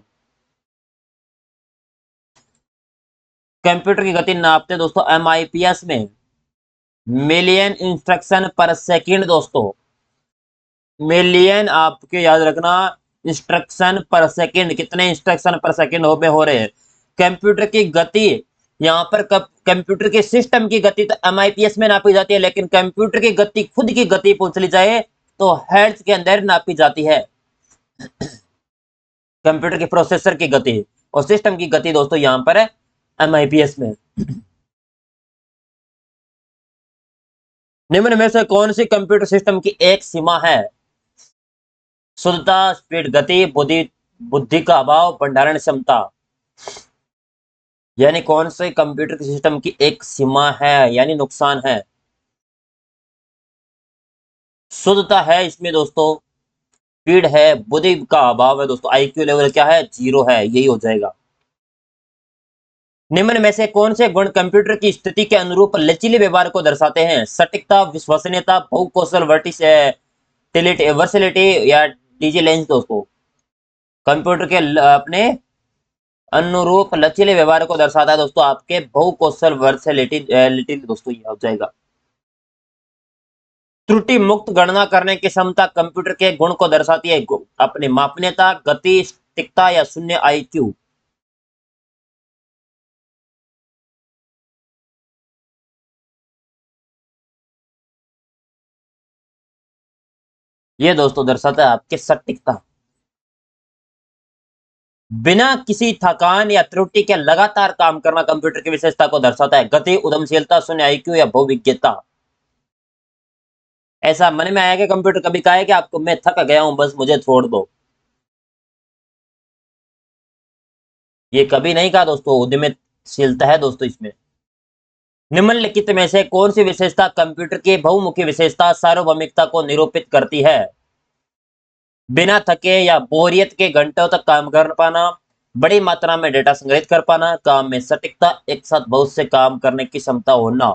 कंप्यूटर की गति नापते हैं दोस्तों एमआईपीएस में, मिलियन इंस्ट्रक्शन पर सेकंड दोस्तों। मिलियन आपके याद रखना, इंस्ट्रक्शन पर सेकंड, कितने इंस्ट्रक्शन पर सेकंड हो रहे हैं। कंप्यूटर की गति यहाँ पर कंप्यूटर के सिस्टम की गति तो एमआईपीएस में नापी जाती है, लेकिन कंप्यूटर की गति, खुद की गति पूछ ली जाए तो हर्ट्ज के अंदर नापी जाती है। कंप्यूटर के प्रोसेसर की गति और सिस्टम की गति दोस्तों यहाँ पर है एमआईपीएस में। निम्न में से कौन सी कंप्यूटर सिस्टम की एक सीमा है? शुद्धता, स्पीड, गति, बुद्धि का अभाव, भंडारण क्षमता। यानी कौन से कंप्यूटर सिस्टम की एक सीमा है, यानी नुकसान है? शुद्धता है इसमें दोस्तों, स्पीड है, बुद्धि का अभाव है दोस्तों, आईक्यू लेवल क्या है? 0 है, यही हो जाएगा। निम्न में से कौन से गुण कंप्यूटर की स्थिति के अनुरूप लचीले व्यवहार को दर्शाते हैं? सटीकता, विश्वसनीयता, बहुकौशल, वर्सिलिटी या डिजिलेंस दोस्तों। कंप्यूटर के अपने अनुरूप लचीले व्यवहार को दर्शाता है दोस्तों आपके बहुकौशल, वर्सेलिटी दोस्तों, ये हो जाएगा। त्रुटि मुक्त गणना करने की क्षमता कंप्यूटर के गुण को दर्शाती है, अपनी मापनीयता, गति, सटीकता या शून्य आईक्यू। ये दोस्तों दर्शाता है आपके सटीकता। बिना किसी थकान या त्रुटि के लगातार काम करना कंप्यूटर की विशेषता को दर्शाता है, गति, उद्यमशीलता, शून्य आईक्यू या बहुविज्ञता। ऐसा मन में आया कि कंप्यूटर कभी कहा है कि आपको मैं थक गया हूं बस मुझे छोड़ दो? ये कभी नहीं कहा दोस्तों। संवेदनशीलता है दोस्तों इसमें। निम्नलिखित में से कौन सी विशेषता कंप्यूटर की बहुमुखी विशेषता सार्वभौमिकता को निरूपित करती है? बिना थके या बोरियत के घंटों तक काम कर पाना, बड़ी मात्रा में डेटा संग्रहित कर पाना, काम में सटीकता, एक साथ बहुत से काम करने की क्षमता होना।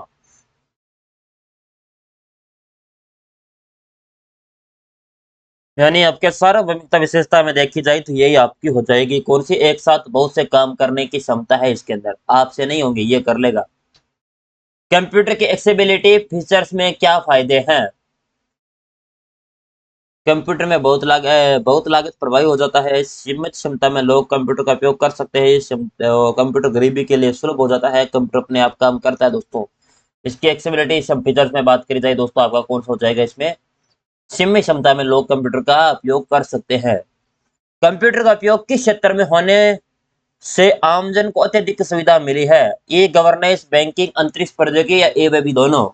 यानी आपके सार्वभौमिकता विशेषता में देखी जाए तो यही आपकी हो जाएगी। कौन सी? एक साथ बहुत से काम करने की क्षमता है इसके अंदर, आपसे नहीं होंगे, ये कर लेगा। कंप्यूटर के एक्सेसिबिलिटी फीचर्स में क्या फायदे हैं? कंप्यूटर में बहुत लागत प्रभावी हो जाता है। सीमित क्षमता में लोग कंप्यूटर का उपयोग कर सकते हैं। कंप्यूटर गरीबी के लिए सुलभ हो जाता है। कंप्यूटर अपने आप काम करता है दोस्तों। इसकी एक्सेसिबिलिटी सब फीचर्स में बात करी जाए दोस्तों, आपका कौन सा हो जाएगा इसमें? सीमित क्षमता में लोग कंप्यूटर का उपयोग कर सकते हैं। कंप्यूटर का उपयोग किस क्षेत्र में होने से आमजन को अत्यधिक सुविधा मिली है? ई गवर्नेंस, बैंकिंग, अंतरिक्ष प्रौद्योगिकी या ए वे भी दोनों?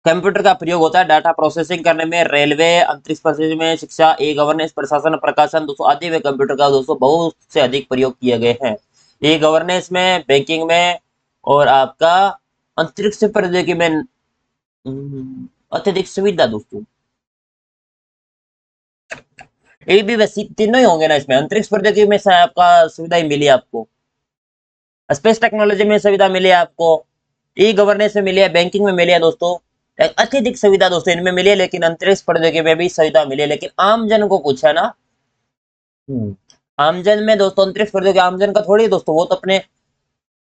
कंप्यूटर का प्रयोग होता है डाटा प्रोसेसिंग करने में, रेलवे, अंतरिक्ष प्रोसेसिंग में, शिक्षा, ई गवर्नेंस, प्रशासन, प्रकाशन दोस्तों आदि में कंप्यूटर का दोस्तों बहुत से अधिक प्रयोग किए गए हैं। ई गवर्नेंस में, बैंकिंग में और आपका अंतरिक्ष प्रौद्योगिकी में अत्यधिक सुविधा दोस्तों। ये भी वैसे तीनों ही होंगे ना इसमें। अंतरिक्ष प्रौद्योगिकी में से आपका सुविधा ही मिली आपको, स्पेस टेक्नोलॉजी में सुविधा मिली है आपको, ई गवर्नेंस में मिली है, बैंकिंग में मिली है दोस्तों। अत्यधिक सुविधा दोस्तों इनमें मिली है, लेकिन अंतरिक्ष प्रौद्योगिकी में भी सुविधा मिली है। लेकिन आम जन को पूछा ना, आमजन में दोस्तों अंतरिक्ष प्रौद्योगिकी आमजन का थोड़ी दोस्तों, वो तो अपने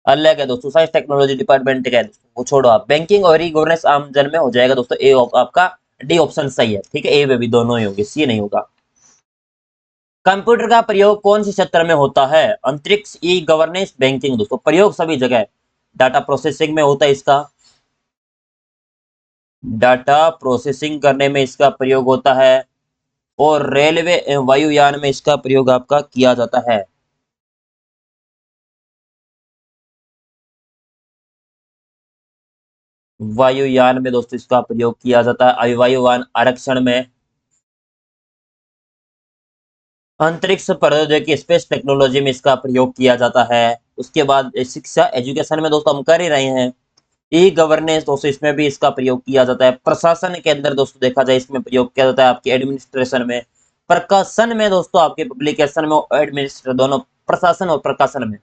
अलग है दोस्तों, साइंस टेक्नोलॉजी डिपार्टमेंट का है दोस्तों, वो छोड़ो आप। बैंकिंग और ई गवर्नेंस आमजन में हो जाएगा दोस्तों। ए आपका डी ऑप्शन सही है, ठीक है। ए में भी दोनों ही होंगे, सी नहीं होगा। कंप्यूटर का प्रयोग कौन से क्षेत्र में होता है? अंतरिक्ष, ई गवर्नेंस, बैंकिंग दोस्तों। प्रयोग सभी जगह है। डाटा प्रोसेसिंग में होता है इसका, डाटा प्रोसेसिंग करने में इसका प्रयोग होता है, और रेलवे एवं वायुयान में इसका प्रयोग आपका किया जाता है। वायुयान में दोस्तों इसका प्रयोग किया जाता है, वायुयान आरक्षण में। अंतरिक्ष प्रौद्योगिकी स्पेस टेक्नोलॉजी में इसका प्रयोग किया जाता है। उसके बाद शिक्षा एजुकेशन में दोस्तों हम कर ही रहे हैं। ई गवर्नेंस दोस्तों इसमें भी इसका प्रयोग किया जाता है। प्रशासन के अंदर दोस्तों देखा जाए इसमें प्रयोग किया जाता है आपकी एडमिनिस्ट्रेशन में। प्रकाशन में दोस्तों आपके पब्लिकेशन में, एडमिनिस्ट्रेशन दोनों, प्रशासन और प्रकाशन में,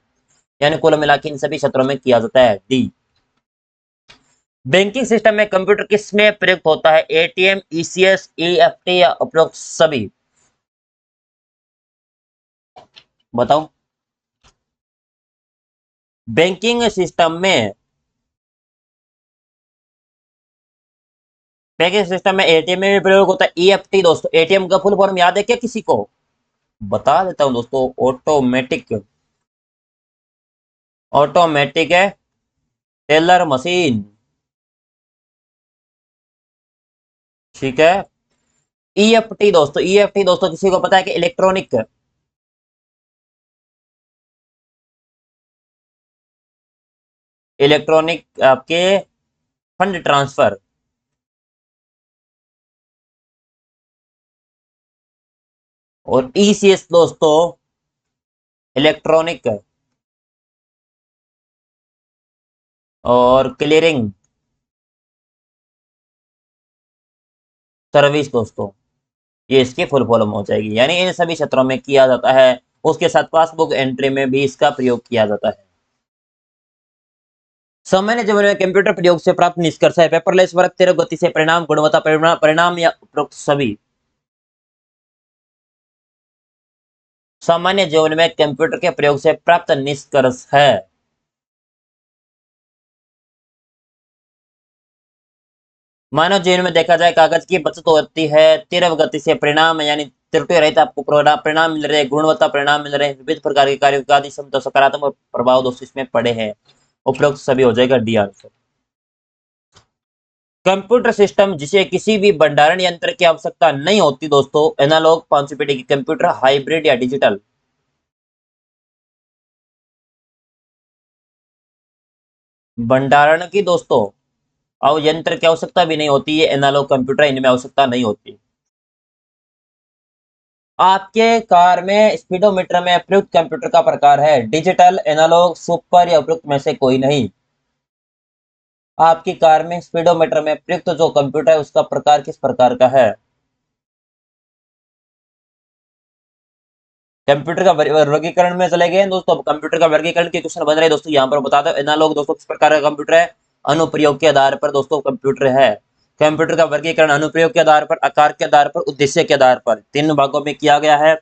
यानी कुल मिला के इन सभी क्षेत्रों में किया जाता है। डी। बैंकिंग सिस्टम में कंप्यूटर किसमें प्रयुक्त होता है? एटीएम, ईसीएस, ईएफटी या उपरोक्त सभी? बताओ। बैंकिंग सिस्टम में, बैंकिंग सिस्टम में एटीएम में भी प्रयोग होता है ईएफटी दोस्तों। एटीएम का फुल फॉर्म याद है क्या किसी को? बता देता हूं दोस्तों, ऑटोमेटिक, ऑटोमेटिक है टेलर मशीन, ठीक है। ईएफटी दोस्तों, ईएफटी दोस्तों किसी को पता है कि इलेक्ट्रॉनिक, इलेक्ट्रॉनिक आपके फंड ट्रांसफर। और ईसीएस दोस्तों इलेक्ट्रॉनिक और क्लियरिंग सर्विस दोस्तों, ये इसकी फुल फॉर्म हो जाएगी। यानी इन सभी क्षेत्रों में किया जाता है। उसके साथ पासबुक एंट्री में भी इसका प्रयोग किया जाता है। सामान्य जीवन में कंप्यूटर प्रयोग से प्राप्त निष्कर्ष है पेपरलेस वर्क, तेरह गति से परिणाम, गुणवत्ता परिणाम या उपरोक्त सभी? सामान्य जीवन में कंप्यूटर के प्रयोग से प्राप्त निष्कर्ष है मानव जीवन में देखा जाए कागज की बचत होती है, तीव्र गति से परिणाम यानी त्रुटि रहित आपको परिणाम मिल रहे, गुणवत्ता परिणाम मिल रहे हैं, विविध प्रकार के कार्यों का आदि क्षमता सकारात्मक प्रभाव दोस्तों इसमें पड़े हैं। उपरोक्त सभी हो जाएगा डी आंसर। कंप्यूटर सिस्टम जिसे किसी भी भंडारण यंत्र की आवश्यकता नहीं होती दोस्तों, एनालॉग, पांचवी पीढ़ी की कंप्यूटर, हाइब्रिड या डिजिटल? भंडारण की दोस्तों अब यंत्र की आवश्यकता भी नहीं होती है, एनालॉग कंप्यूटर इनमें आवश्यकता नहीं होती। आपके कार में स्पीडोमीटर में प्रयुक्त कंप्यूटर का प्रकार है डिजिटल, एनालॉग, सुपर या उपयुक्त में से कोई नहीं। आपकी कार में स्पीडोमीटर में प्रयुक्त जो कंप्यूटर है उसका प्रकार किस प्रकार का है? कंप्यूटर का वर्गीकरण में चले गए दोस्तों। अब कंप्यूटर का वर्गीकरण के क्वेश्चन बन रहे हैं दोस्तों, यहाँ पर बता दो। एनालॉग दोस्तों किस प्रकार का कंप्यूटर है? अनुप्रयोग के आधार पर दोस्तों कंप्यूटर है। कंप्यूटर का वर्गीकरण अनुप्रयोग के आधार पर, आकार के आधार पर, उद्देश्य के आधार पर तीन भागों में किया गया है।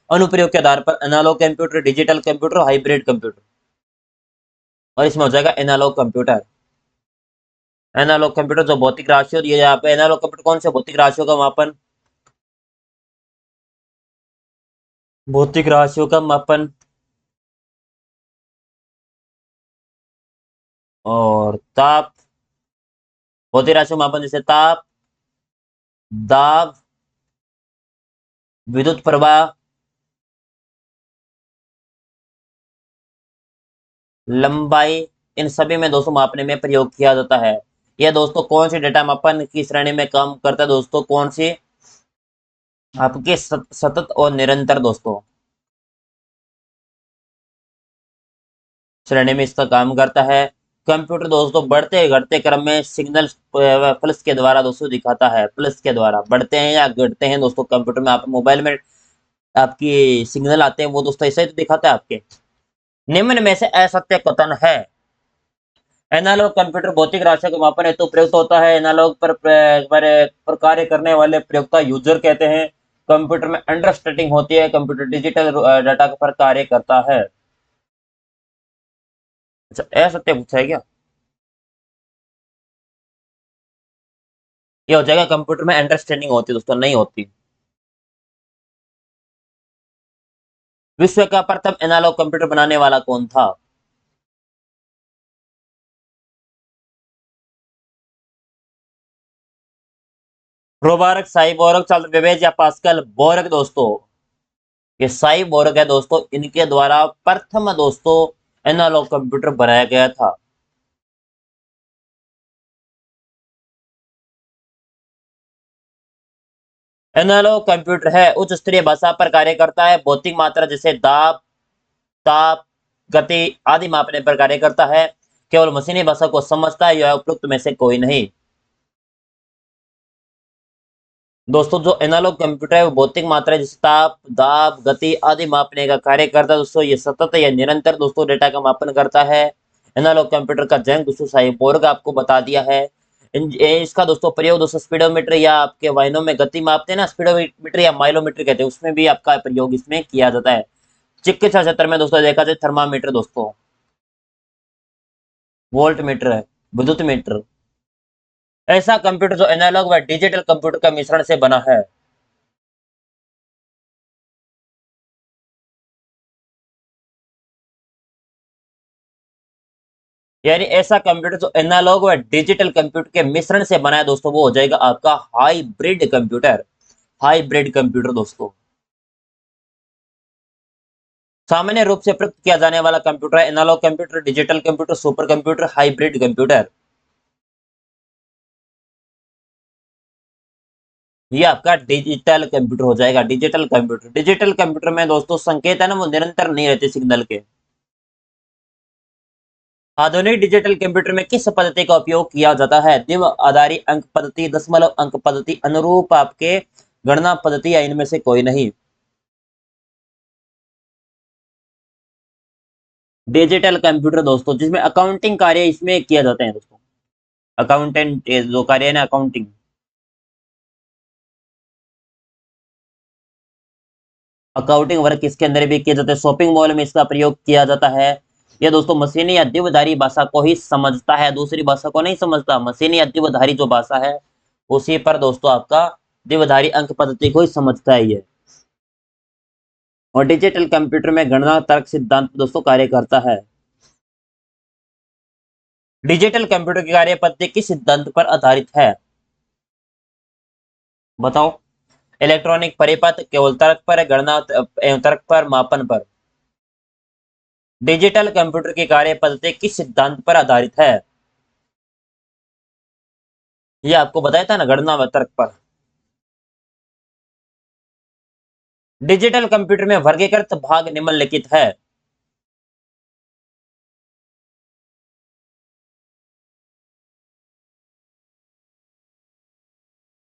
अनुप्रयोग के आधार पर analog computer, digital computer, hybrid computer, और इसमें हो जाएगा एनालॉग कंप्यूटर। एनालॉग कंप्यूटर जो भौतिक राशियों दिए, यहाँ पे एनालॉग कंप्यूटर कौन से भौतिक राशियों का मापन? भौतिक राशियों का मापन और ताप, भौतिक राशियों का मापन जैसे ताप, दाब, विद्युत प्रवाह, लंबाई, इन सभी में दोस्तों मापने में प्रयोग किया जाता है। यह दोस्तों कौन सी डेटा मापन की श्रेणी में काम करता है दोस्तों? कौन सी? आपके सतत और निरंतर दोस्तों श्रेणी में इसका काम करता है। कंप्यूटर दोस्तों बढ़ते घटते क्रम में सिग्नल प्लस के द्वारा दोस्तों दिखाता है। प्लस के द्वारा बढ़ते हैं या घटते हैं दोस्तों कंप्यूटर में। आप मोबाइल में आपकी सिग्नल आते हैं वो दोस्तों ऐसे ही तो दिखाता है आपके। निम्न में से असत्य कथन है। एनालॉग कंप्यूटर भौतिक राशियों के मापन हेतु प्रयुक्त होता है। एनालॉग पर कार्य करने वाले प्रयोक्ता यूजर कहते हैं। कंप्यूटर में अंडरस्टैंडिंग होती है। कंप्यूटर डिजिटल डाटा पर कार्य करता है। अच्छा, असत्य पूछा है क्या? ये हो जाएगा कंप्यूटर में अंडरस्टैंडिंग होती है दोस्तों, नहीं होती। विश्व का प्रथम एनालॉग कंप्यूटर बनाने वाला कौन था? रोबारक, साइबोरग, चार्ल्स बेबेज या पास्कल? बोरग दोस्तों, ये साइबोरग है दोस्तों। इनके द्वारा प्रथम दोस्तों एनालॉग कंप्यूटर बनाया गया था। एनालॉग कंप्यूटर है उच्च स्तरीय भाषा पर कार्य करता है। भौतिक मात्रा जैसे दाब, ताप, गति आदि मापने पर कार्य करता है। केवल मशीनी भाषा को समझता है। यह उपयुक्त में से कोई नहीं। दोस्तों जो एनालॉग कंप्यूटर है वो भौतिक मात्रा जैसे ताप, दाब, गति आदि मापने का कार्य करता है दोस्तों। ये सतत या निरंतर दोस्तों डेटा का मापन करता है। एनालॉग कंप्यूटर का जन्म दोस्तों साइबोर्ग आपको बता दिया है। इसका दोस्तों प्रयोग दोस्तों स्पीडोमीटर या आपके वाहनों में गति मापते हैं ना, स्पीडोमीटर या माइलोमीटर कहते हैं, उसमें भी आपका प्रयोग इसमें किया जाता है। चिकित्सा क्षेत्र में दोस्तों देखा जाए थर्मामीटर दोस्तों, वोल्ट मीटर है, विद्युत मीटर। ऐसा कंप्यूटर जो एनालॉग व डिजिटल कंप्यूटर का मिश्रण से बना है। यानी ऐसा कंप्यूटर जो एनालॉग व डिजिटल कंप्यूटर के मिश्रण से बना है दोस्तों, वो हो जाएगा आपका हाइब्रिड कंप्यूटर। हाइब्रिड कंप्यूटर दोस्तों सामान्य रूप से प्रयुक्त किया जाने वाला कंप्यूटर है। Analog computer, digital computer, supercomputer, hybrid computer. ये आपका डिजिटल कंप्यूटर हो जाएगा। डिजिटल कंप्यूटर, डिजिटल कंप्यूटर में दोस्तों संकेत है ना वो निरंतर नहीं रहते सिग्नल के। आधुनिक डिजिटल कंप्यूटर में किस पद्धति का उपयोग किया जाता है? द्विआधारी अंक पद्धति, दशमलव अंक पद्धति, अनुरूप आपके गणना पद्धति या इनमें से कोई नहीं। डिजिटल कंप्यूटर दोस्तों जिसमें अकाउंटिंग कार्य इसमें किया जाते हैं दोस्तों। अकाउंटेंट जो कार्य है ना अकाउंटिंग, अकाउंटिंग वर्क इसके अंदर भी किया जाता है। शॉपिंग मॉल में इसका प्रयोग किया जाता है। यह दोस्तों मशीनी या द्विधारी भाषा को ही समझता है, दूसरी भाषा को नहीं समझता। मशीनी या द्विधारी जो भाषा है उसी पर दोस्तों आपका द्विधारी अंक पद्धति को ही समझता है ये। और डिजिटल कंप्यूटर में गणना तर्क सिद्धांत दोस्तों कार्य करता है। डिजिटल कंप्यूटर की कार्य पद्धति किस सिद्धांत पर आधारित है? बताओ। इलेक्ट्रॉनिक परिपथ, केवल तर्क पर, गणना एवं तर्क पर, मापन पर। डिजिटल कंप्यूटर की कार्य पद्धति किस सिद्धांत पर आधारित है? ये आपको बताया था ना, गणना व तर्क पर। डिजिटल कंप्यूटर में वर्गीकृत भाग निम्नलिखित है।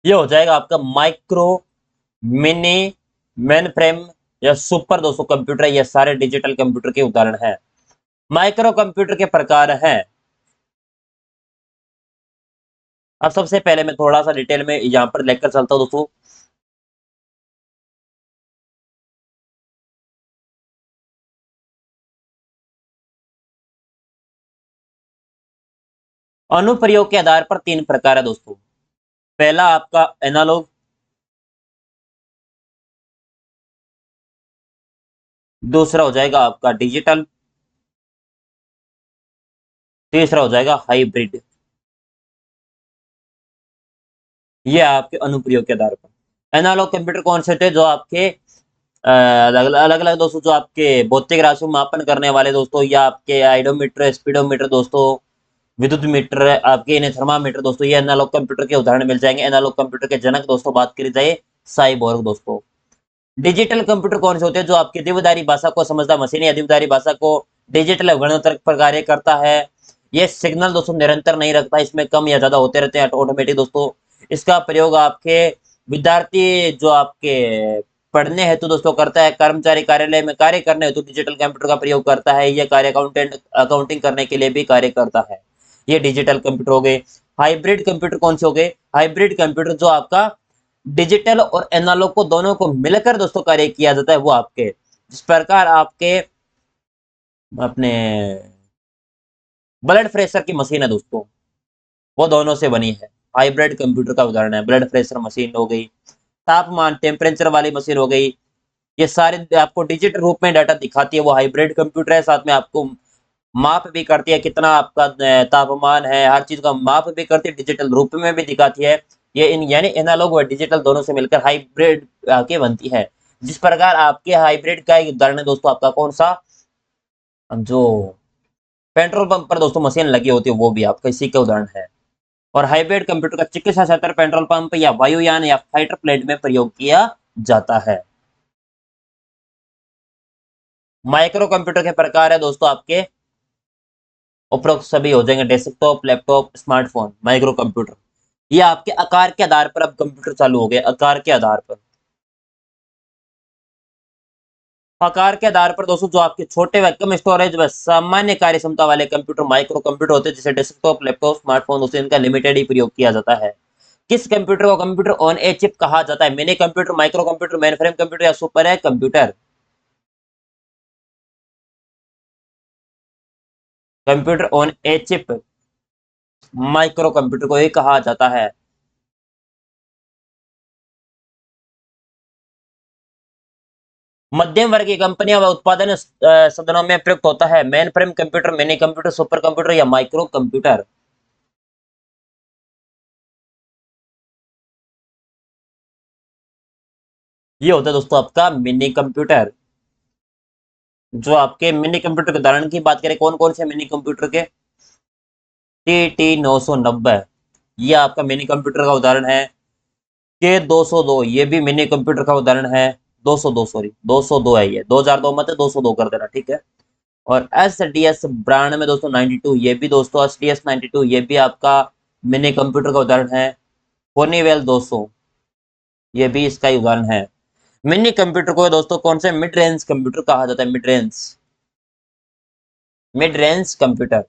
ये हो जाएगा आपका माइक्रो, मिनी, मेन फ्रेम या सुपर दोस्तों कंप्यूटर, ये सारे डिजिटल कंप्यूटर के उदाहरण हैं। माइक्रो कंप्यूटर के प्रकार हैं। अब सबसे पहले मैं थोड़ा सा डिटेल में यहाँ पर लेकर चलता हूँ दोस्तों। अनुप्रयोग के आधार पर तीन प्रकार है दोस्तों। पहला आपका एनालॉग, दूसरा हो जाएगा आपका डिजिटल, तीसरा हो जाएगा हाइब्रिड। ये आपके अनुप्रयोग के आधार पर। एनालॉग कंप्यूटर कौन से थे? जो आपके अलग अलग दोस्तों, जो आपके भौतिक राशियों को मापन करने वाले दोस्तों, या आपके आइडोमीटर, स्पीडोमीटर दोस्तों, विद्युत मीटर, आपके इन्हें थर्मामीटर दोस्तों, ये एनालॉग कंप्यूटर के उदाहरण मिल जाएंगे। एनालॉग कंप्यूटर के जनक दोस्तों बात करी जाए, साइबोर्ग दोस्तों। डिजिटल कंप्यूटर कौन से होते हैं? जो आपकी देवदारी भाषा को समझता मशीन या देवदारी भाषा को डिजिटल गणतंत्र पर कार्य करता है। ये सिग्नल दोस्तों निरंतर नहीं रखता, इसमें कम या ज्यादा होते रहते हैं ऑटोमेटिक दोस्तों। इसका प्रयोग आपके विद्यार्थी जो आपके पढ़ने हेतु दोस्तों करता है, कर्मचारी कार्यालय में कार्य करने हेतु डिजिटल कंप्यूटर का प्रयोग करता है। यह कार्य अकाउंटेंट अकाउंटिंग करने के लिए भी कार्य करता है। ये डिजिटल कंप्यूटर हो गए। हाइब्रिड कंप्यूटर कौन से हो गए? हाइब्रिड कंप्यूटर जो आपका डिजिटल और एनालॉग को दोनों को मिलकर दोस्तों कार्य किया जाता है, वो आपके जिस प्रकार आपके अपने ब्लड प्रेशर की मशीन है दोस्तों, वो दोनों से बनी है। हाइब्रिड कंप्यूटर का उदाहरण है ब्लड प्रेशर मशीन हो गई, तापमान टेम्परेचर वाली मशीन हो गई। ये सारे आपको डिजिटल रूप में डाटा दिखाती है, वो हाइब्रिड कंप्यूटर है। साथ में आपको माप भी करती है कितना आपका तापमान है, हर चीज का माप भी करती है, डिजिटल रूप में भी दिखाती है। ये इन यानी एनालॉग और डिजिटल दोनों से मिलकर हाइब्रिड आके बनती है। जिस प्रकार आपके हाइब्रिड का एक उदाहरण है दोस्तों आपका कौन सा, जो पेट्रोल पंप पर दोस्तों मशीन लगी होती है, वो भी आपका इसी का उदाहरण है। और हाइब्रिड कंप्यूटर का चिकित्सा क्षेत्र, पेट्रोल पंप या वायुयान या फाइटर प्लेन में प्रयोग किया जाता है। माइक्रो कंप्यूटर के प्रकार है दोस्तों आपके उपरोक्त सभी हो जाएंगे, desktop, laptop, smartphone, micro computer. ये आपके आकार के आधार पर अब कंप्यूटर चालू हो गए, आकार के आधार पर। आकार के आधार पर दोस्तों जो आपके छोटे व कम स्टोरेज व सामान्य कार्य क्षमता वाले कंप्यूटर माइक्रो कंप्यूटर होते हैं, जैसे डेस्कटॉप, लैपटॉप, स्मार्टफोन दोस्तों, इनका लिमिटेड ही प्रयोग किया जाता है। किस कंप्यूटर को कंप्यूटर ऑन ए चिप कहा जाता है? Mini computer, micro computer, mainframe computer या सुपर है computer? Computer on a chip micro computer को ही कहा जाता है। मध्यम वर्ग की कंपनियां व उत्पादन सदनों में प्रयुक्त होता है। Main frame computer, mini computer, super computer या माइक्रो कंप्यूटर? ये होता है दोस्तों आपका मिनी कंप्यूटर। जो आपके मिनी कंप्यूटर के उदाहरण की बात करें, कौन कौन से मिनी कंप्यूटर के? TT990, ये आपका मिनी कंप्यूटर का उदाहरण है। K202, ये भी मिनी कंप्यूटर का उदाहरण है। 202, सॉरी 202 है, ये 2002 मत 202 कर देना, ठीक है। और SDS ब्रांड में दोस्तों 92, ये भी दोस्तों SDS 92, ये भी आपका मिनी कंप्यूटर का उदाहरण है। होनीवेल 200, ये भी इसका ही उदाहरण है। मिनी कंप्यूटर को दोस्तों कौन से मिड रेंज कंप्यूटर कहा जाता है? Mid range, mid range computer.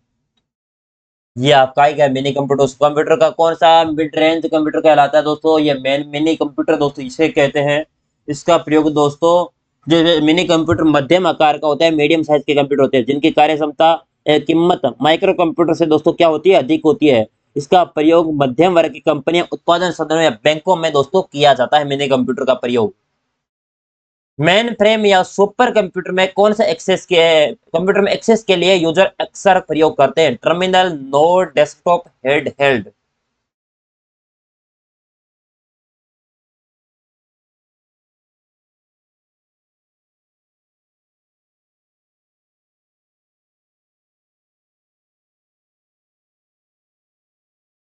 ये आपका ही क्या मिनी कंप्यूटर, उस कंप्यूटर का कौन सा मिड रेंज कंप्यूटर कहलाता है दोस्तों? ये मेन मिनी कंप्यूटर दोस्तों इसे कहते हैं। इसका प्रयोग दोस्तों, जो मिनी कंप्यूटर मध्यम आकार का होता है, मीडियम साइज के कंप्यूटर होते हैं, जिनकी कार्य क्षमता कीमत माइक्रो कंप्यूटर से दोस्तों क्या होती है? अधिक होती है। इसका प्रयोग मध्यम वर्ग की कंपनियां, उत्पादन सदनों या बैंकों में दोस्तों किया जाता है मिनी कंप्यूटर का प्रयोग। मेन फ्रेम या सुपर कंप्यूटर में कौन सा एक्सेस के कंप्यूटर में एक्सेस के लिए यूजर अक्सर प्रयोग करते हैं? Terminal, node, desktop, head held?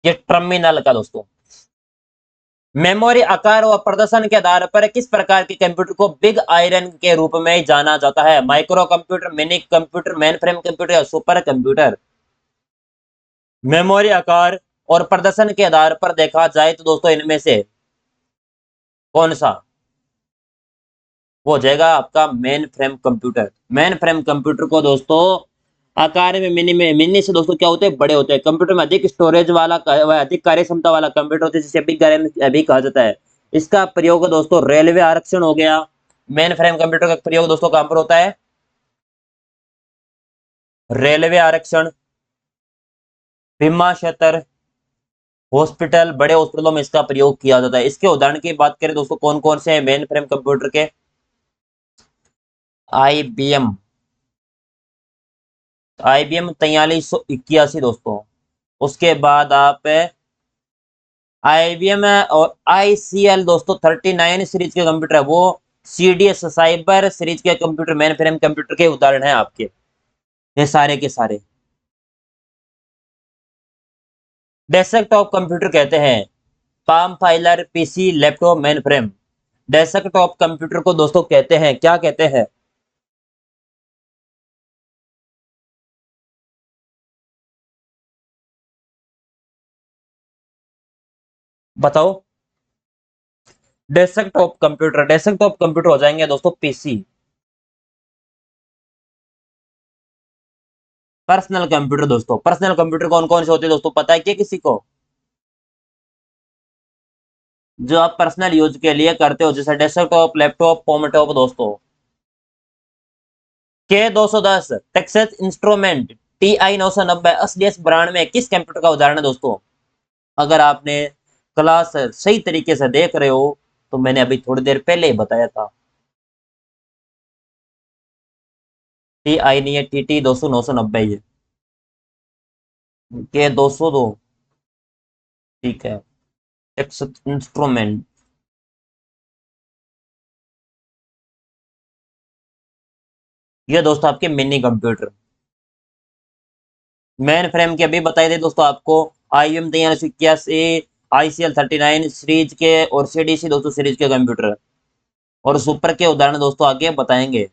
ये टर्मिनल का दोस्तों। मेमोरी आकार और प्रदर्शन के आधार पर किस प्रकार के कंप्यूटर को बिग आयरन के रूप में जाना जाता है? Micro computer, mini computer, main frame computer या सुपर कंप्यूटर? मेमोरी आकार और प्रदर्शन के आधार पर देखा जाए तो दोस्तों इनमें से कौन सा वो हो जाएगा आपका main frame computer. Main frame computer को दोस्तों आकार में मिनी से दोस्तों क्या होते हैं, बड़े होते हैं। कंप्यूटर में अधिक स्टोरेज वाला अधिक कार्य क्षमता वाला कंप्यूटर होता है जिसे बिग कहा जाता है। इसका प्रयोग दोस्तों रेलवे आरक्षण हो गया। मेन फ्रेम कंप्यूटर का प्रयोग दोस्तों कहां पर होता है? रेलवे आरक्षण, बीमा क्षेत्र, हॉस्पिटल, बड़े हॉस्पिटलों में इसका प्रयोग किया जाता है। इसके उदाहरण की बात करें दोस्तों कौन कौन से हैं मेन फ्रेम कंप्यूटर के? आईबीएम, आईबीएम 4381 दोस्तों। उसके बाद आप आईबीएम और आईसीएल दोस्तों 39 सीरीज के कंप्यूटर है, वो सीडीएस साइबर सीरीज के कंप्यूटर मेन फ्रेम कंप्यूटर के उदाहरण है आपके, ये सारे के सारे। डेस्कटॉप कंप्यूटर कहते हैं palm filer, PC, laptop, main frame. Desktop computer को दोस्तों कहते हैं, क्या कहते हैं? बताओ। डेस्कटॉप कंप्यूटर हो जाएंगे दोस्तों पीसी। पर्सनल कंप्यूटर दोस्तों, पर्सनल कंप्यूटर कौन कौन से होते हैं दोस्तों, पता है क्या किसी को? जो आप पर्सनल यूज के लिए करते हो, जैसे डेस्कटॉप, लैपटॉप, पोमटॉप दोस्तों। के 210 Texas instrument TI 990 SDS brand में किस कंप्यूटर का उदाहरण है दोस्तों? अगर आपने क्लास सही तरीके से देख रहे हो तो मैंने अभी थोड़ी देर पहले ही बताया था। टीआई नहीं है, टीटी 200 990 ये। के 202 ठीक है। टेक्सास इंस्ट्रूमेंट, ये दोस्तों आपके मिनी कंप्यूटर। मेन फ्रेम के अभी बताई दे दोस्तों आपको, आईएम 4381, आईसीएल 39 सीरीज के और सीडीसी दोस्तों सीरीज के कंप्यूटर, और सुपर के उदाहरण दोस्तों आगे बताएंगे।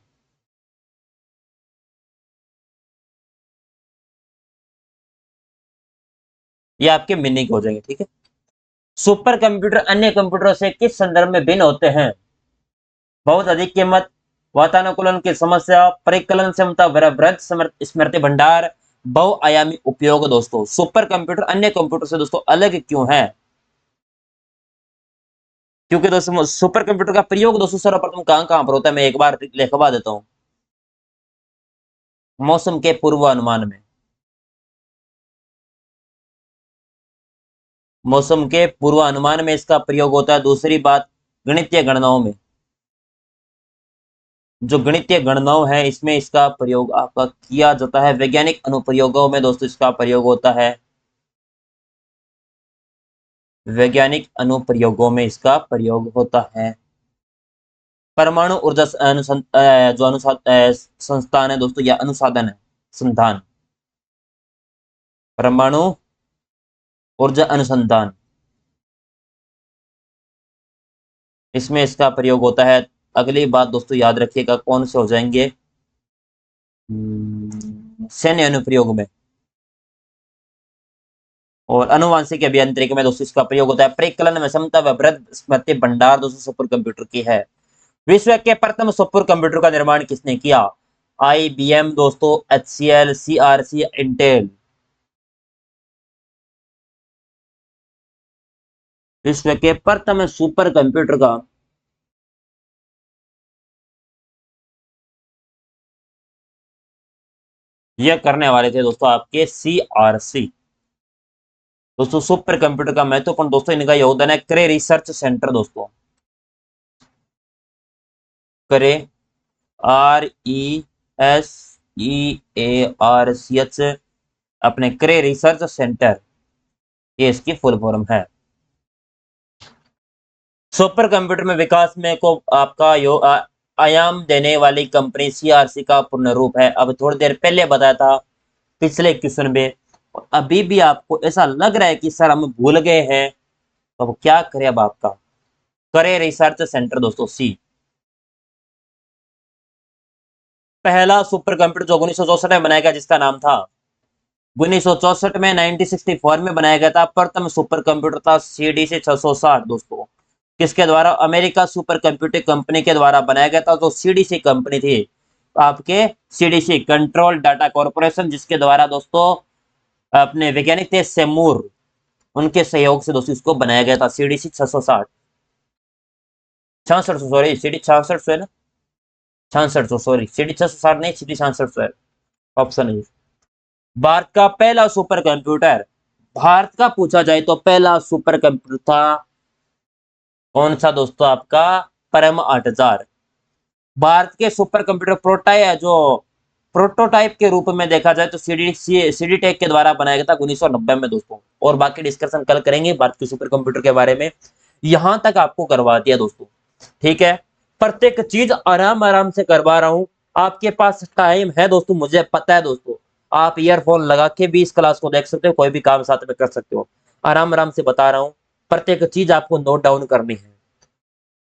ये आपके मिनी के हो जाएंगे, ठीक है। सुपर कंप्यूटर अन्य कंप्यूटरों से किस संदर्भ में भिन्न होते हैं? बहुत अधिक कीमत, वातानुकूलन की समस्या, परिकलन क्षमता, वृहद स्मृति भंडार, बहुआयामी उपयोग दोस्तों। सुपर कंप्यूटर अन्य कंप्यूटर से दोस्तों अलग क्यों है? क्योंकि दोस्तों सुपर कंप्यूटर का प्रयोग दोस्तों सर्वप्रथम कहां कहां पर होता है, मैं एक बार लिखवा देता हूं। मौसम के पूर्वानुमान में, मौसम के पूर्वानुमान में इसका प्रयोग होता है। दूसरी बात, गणितीय गणनाओं में, जो गणितीय गणनाओं है इसमें इसका प्रयोग आपका किया जाता है। वैज्ञानिक अनुप्रयोगों में दोस्तों इसका प्रयोग होता है। वैज्ञानिक अनुप्रयोगों में इसका प्रयोग होता है। परमाणु ऊर्जा जो संस्थान है दोस्तों या अनुसाधन है, संधान, परमाणु ऊर्जा अनुसंधान, इसमें इसका प्रयोग होता है। अगली बात दोस्तों याद रखिएगा, कौन से हो जाएंगे? सैन्य अनुप्रयोग में और अनुवांशिक अभियांत्रिकी में दोस्तों इसका प्रयोग होता है। परिकलन में क्षमता व वृहद स्मृति भंडार दोस्तों सुपर कंप्यूटर की है। विश्व के प्रथम सुपर कंप्यूटर का निर्माण किसने किया? आईबीएम दोस्तों, एचसीएल, सीआरसी, इंटेल। विश्व के प्रथम सुपर कंप्यूटर का यह करने वाले थे दोस्तों आपके सीआरसी। दोस्तों सुपर कंप्यूटर का महत्वपूर्ण दोस्तों इनका योगदान है करे रिसर्च सेंटर दोस्तों, करे, RESEARCH, अपने करे रिसर्च सेंटर, ये इसकी फुल फॉर्म है। सुपर कंप्यूटर में विकास में को आपका आयाम देने वाली कंपनी सीआरसी का पूर्ण रूप है। अब थोड़ी देर पहले बताया था पिछले क्वेश्चन में, अभी भी आपको ऐसा लग रहा है कि सर हम भूल गए हैं, तो अब क्या करे अब आपका, करे रिसर्च सेंटर दोस्तों सी। पहला सुपर कंप्यूटर जो 1964 में बनाया गया, जिसका नाम था 1964 में 1964 में बनाया गया था, प्रथम सुपर कंप्यूटर था CDC 660 दोस्तों। किसके द्वारा? अमेरिका सुपर कंप्यूटिंग कंपनी के द्वारा बनाया गया था। जो CDC कंपनी थी आपके, CDC कंट्रोल डाटा कॉर्पोरेशन, जिसके द्वारा दोस्तों अपने वैज्ञानिक थे सेमूर, उनके सहयोग से दोस्तों इसको बनाया गया था। CDC 660 66, सॉरी CD 66 है ना, 66, सॉरी CD 660 नहीं, CD 66 है ऑप्शन है। भारत का पहला सुपर कंप्यूटर, भारत का पूछा जाए तो पहला सुपर कंप्यूटर था कौन सा दोस्तों? आपका परम 8000। भारत के सुपर कंप्यूटर प्रोटोटाइप के रूप में देखा जाए तो सीडी टेक के द्वारा बनाया गया था 1990 में दोस्तों। और बाकी डिस्कशन कल करेंगे भारत के सुपर कंप्यूटर के बारे में। यहां तक आपको करवा दिया दोस्तों, ठीक है। प्रत्येक चीज आराम आराम से करवा रहा हूं। आपके पास टाइम है दोस्तों, मुझे पता है दोस्तों। आप ईयरफोन लगा के भी इस क्लास को देख सकते हो, कोई भी काम साथ में कर सकते हो। आराम आराम से बता रहा हूं, प्रत्येक चीज आपको नोट डाउन करनी है।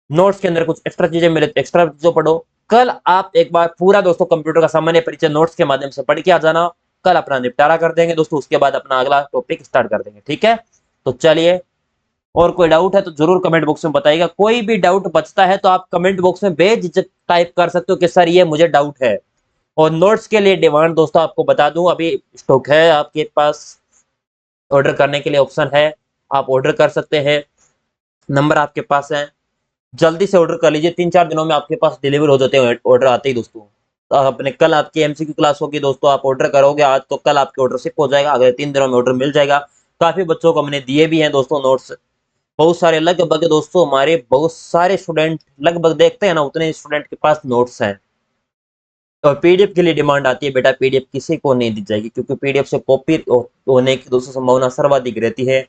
नोट्स के अंदर कुछ एक्स्ट्रा चीजें मिले तो एक्स्ट्रा चीजों पढ़ो। कल आप एक बार पूरा दोस्तों कंप्यूटर का सामान्य परिचय नोट्स के माध्यम से पढ़ के आ जाना। कल अपना निपटारा कर देंगे दोस्तों, उसके बाद अपना अगला टॉपिक स्टार्ट कर देंगे, ठीक है। तो चलिए, और कोई डाउट है तो जरूर कमेंट बॉक्स में बताइएगा। कोई भी डाउट बचता है तो आप कमेंट बॉक्स में बेझिझक टाइप कर सकते हो कि सर ये मुझे डाउट है। और नोट्स के लिए डिमांड दोस्तों आपको बता दूं, अभी स्टॉक है आपके पास, ऑर्डर करने के लिए ऑप्शन है, आप ऑर्डर कर सकते हैं। नंबर आपके पास है, जल्दी से ऑर्डर कर लीजिए। 3-4 दिनों में आपके पास डिलीवर हो जाते हैं ऑर्डर आते ही दोस्तों। तो अपने कल आपकी MCQ क्लास होगी दोस्तों, आप ऑर्डर करोगे आज तो कल आपके ऑर्डर शिप हो जाएगा, अगले 3 दिनों में ऑर्डर मिल जाएगा। काफी बच्चों को हमने दिए भी हैं दोस्तों नोट्स, बहुत सारे, लगभग दोस्तों हमारे बहुत सारे स्टूडेंट, लगभग देखते हैं ना उतने स्टूडेंट के पास नोट्स हैं। और PDF के लिए डिमांड आती है बेटा, PDF किसी को नहीं दी जाएगी, क्योंकि PDF से कॉपी होने की दोस्तों संभावना सर्वाधिक रहती है,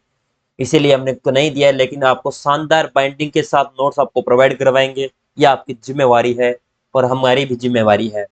इसीलिए हमने को नहीं दिया है। लेकिन आपको शानदार बाइंडिंग के साथ नोट्स आपको प्रोवाइड करवाएंगे, यह आपकी जिम्मेवारी है और हमारी भी जिम्मेवारी है।